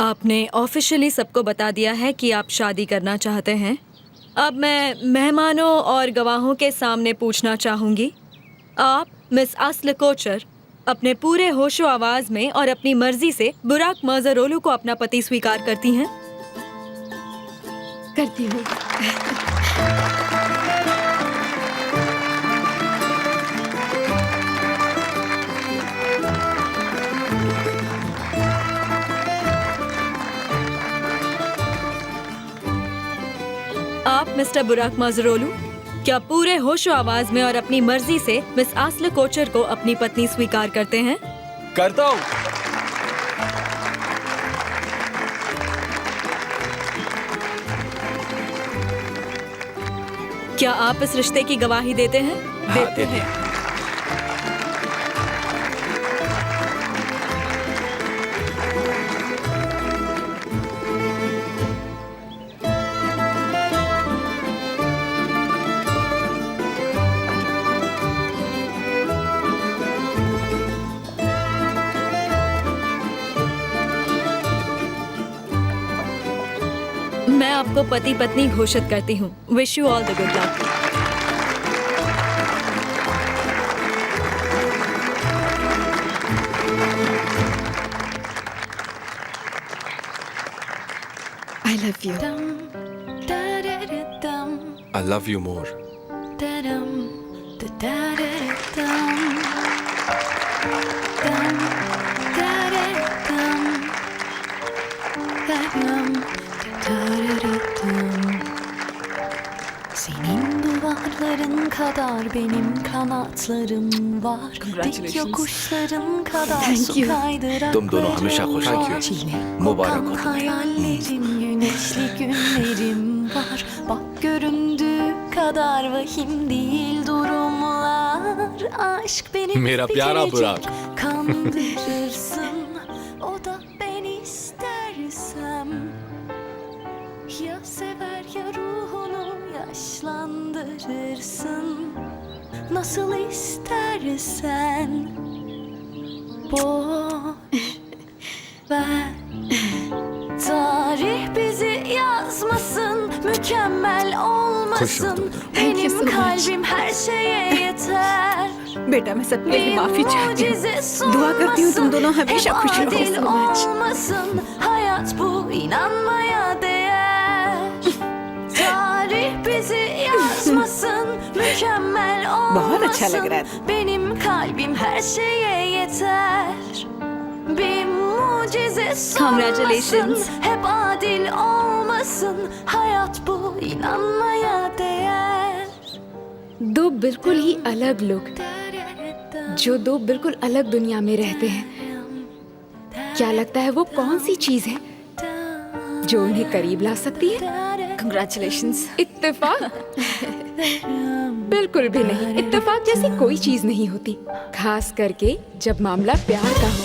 आपने ऑफिशियली सबको बता दिया है कि आप शादी करना चाहते हैं। अब मैं मेहमानों और गवाहों के सामने पूछना चाहूँगी, आप मिस आस्ल कोचर अपने पूरे होशो आवाज़ में और अपनी मर्जी से बुराक मज़रोलू को अपना पति स्वीकार करती हैं? करती हूँ। आप मिस्टर बुराक मज़रोलू क्या पूरे होशो आवाज में और अपनी मर्जी से मिस आस्ल कोचर को अपनी पत्नी स्वीकार करते हैं? करता हूँ। क्या आप इस रिश्ते की गवाही देते हैं? देते हैं। मैं आपको पति पत्नी घोषित करती हूँ। Wish you all the good luck. I love you. I love you more. Senin duvarların kadar benim kanatlarım var. Dik yokuşların kadar Thank su you. kaydıran तुम दोनों हमेशा खुश Thank रहो। you. मुबारक हो Kokan hayallerim, güneşli günlerim var. Bak göründüğü kadar vahim değil durumlar. Aşk beni मेरा प्यारा bir बुराक। kerecik kandırırsın. O da ben istersem. Ya sever ya ruhunu yaşlandırırsın. Nasıl istersen. Boş ver. Tarih bizi yazmasın, mükemmel olmasın. Thank you so Benim much. kalbim her şeye yeter. बेटा मैं सच में माफी चाहती हूँ। दुआ करती हूँ तुम दोनों हमेशा खुश रहो। Adil olmasın, hayat bu inanmaya değer. Tarih bizi yazmasın, mükemmel बहुत अच्छा लग रहा olmasın. Benim kalbim her şeye yeter. Bir mucize Congratulations. sunmasın, hep adil olmasın. Hayat bu inanmaya değer. दो बिल्कुल ही अलग लोग, जो दो बिल्कुल अलग दुनिया में रहते हैं। क्या लगता है वो कौन सी चीज है जो उन्हें करीब ला सकती है? कंग्रेचुलेशंस। इत्तेफाक? बिल्कुल भी नहीं। इत्तेफाक जैसी कोई चीज नहीं होती, खास करके जब मामला प्यार का हो।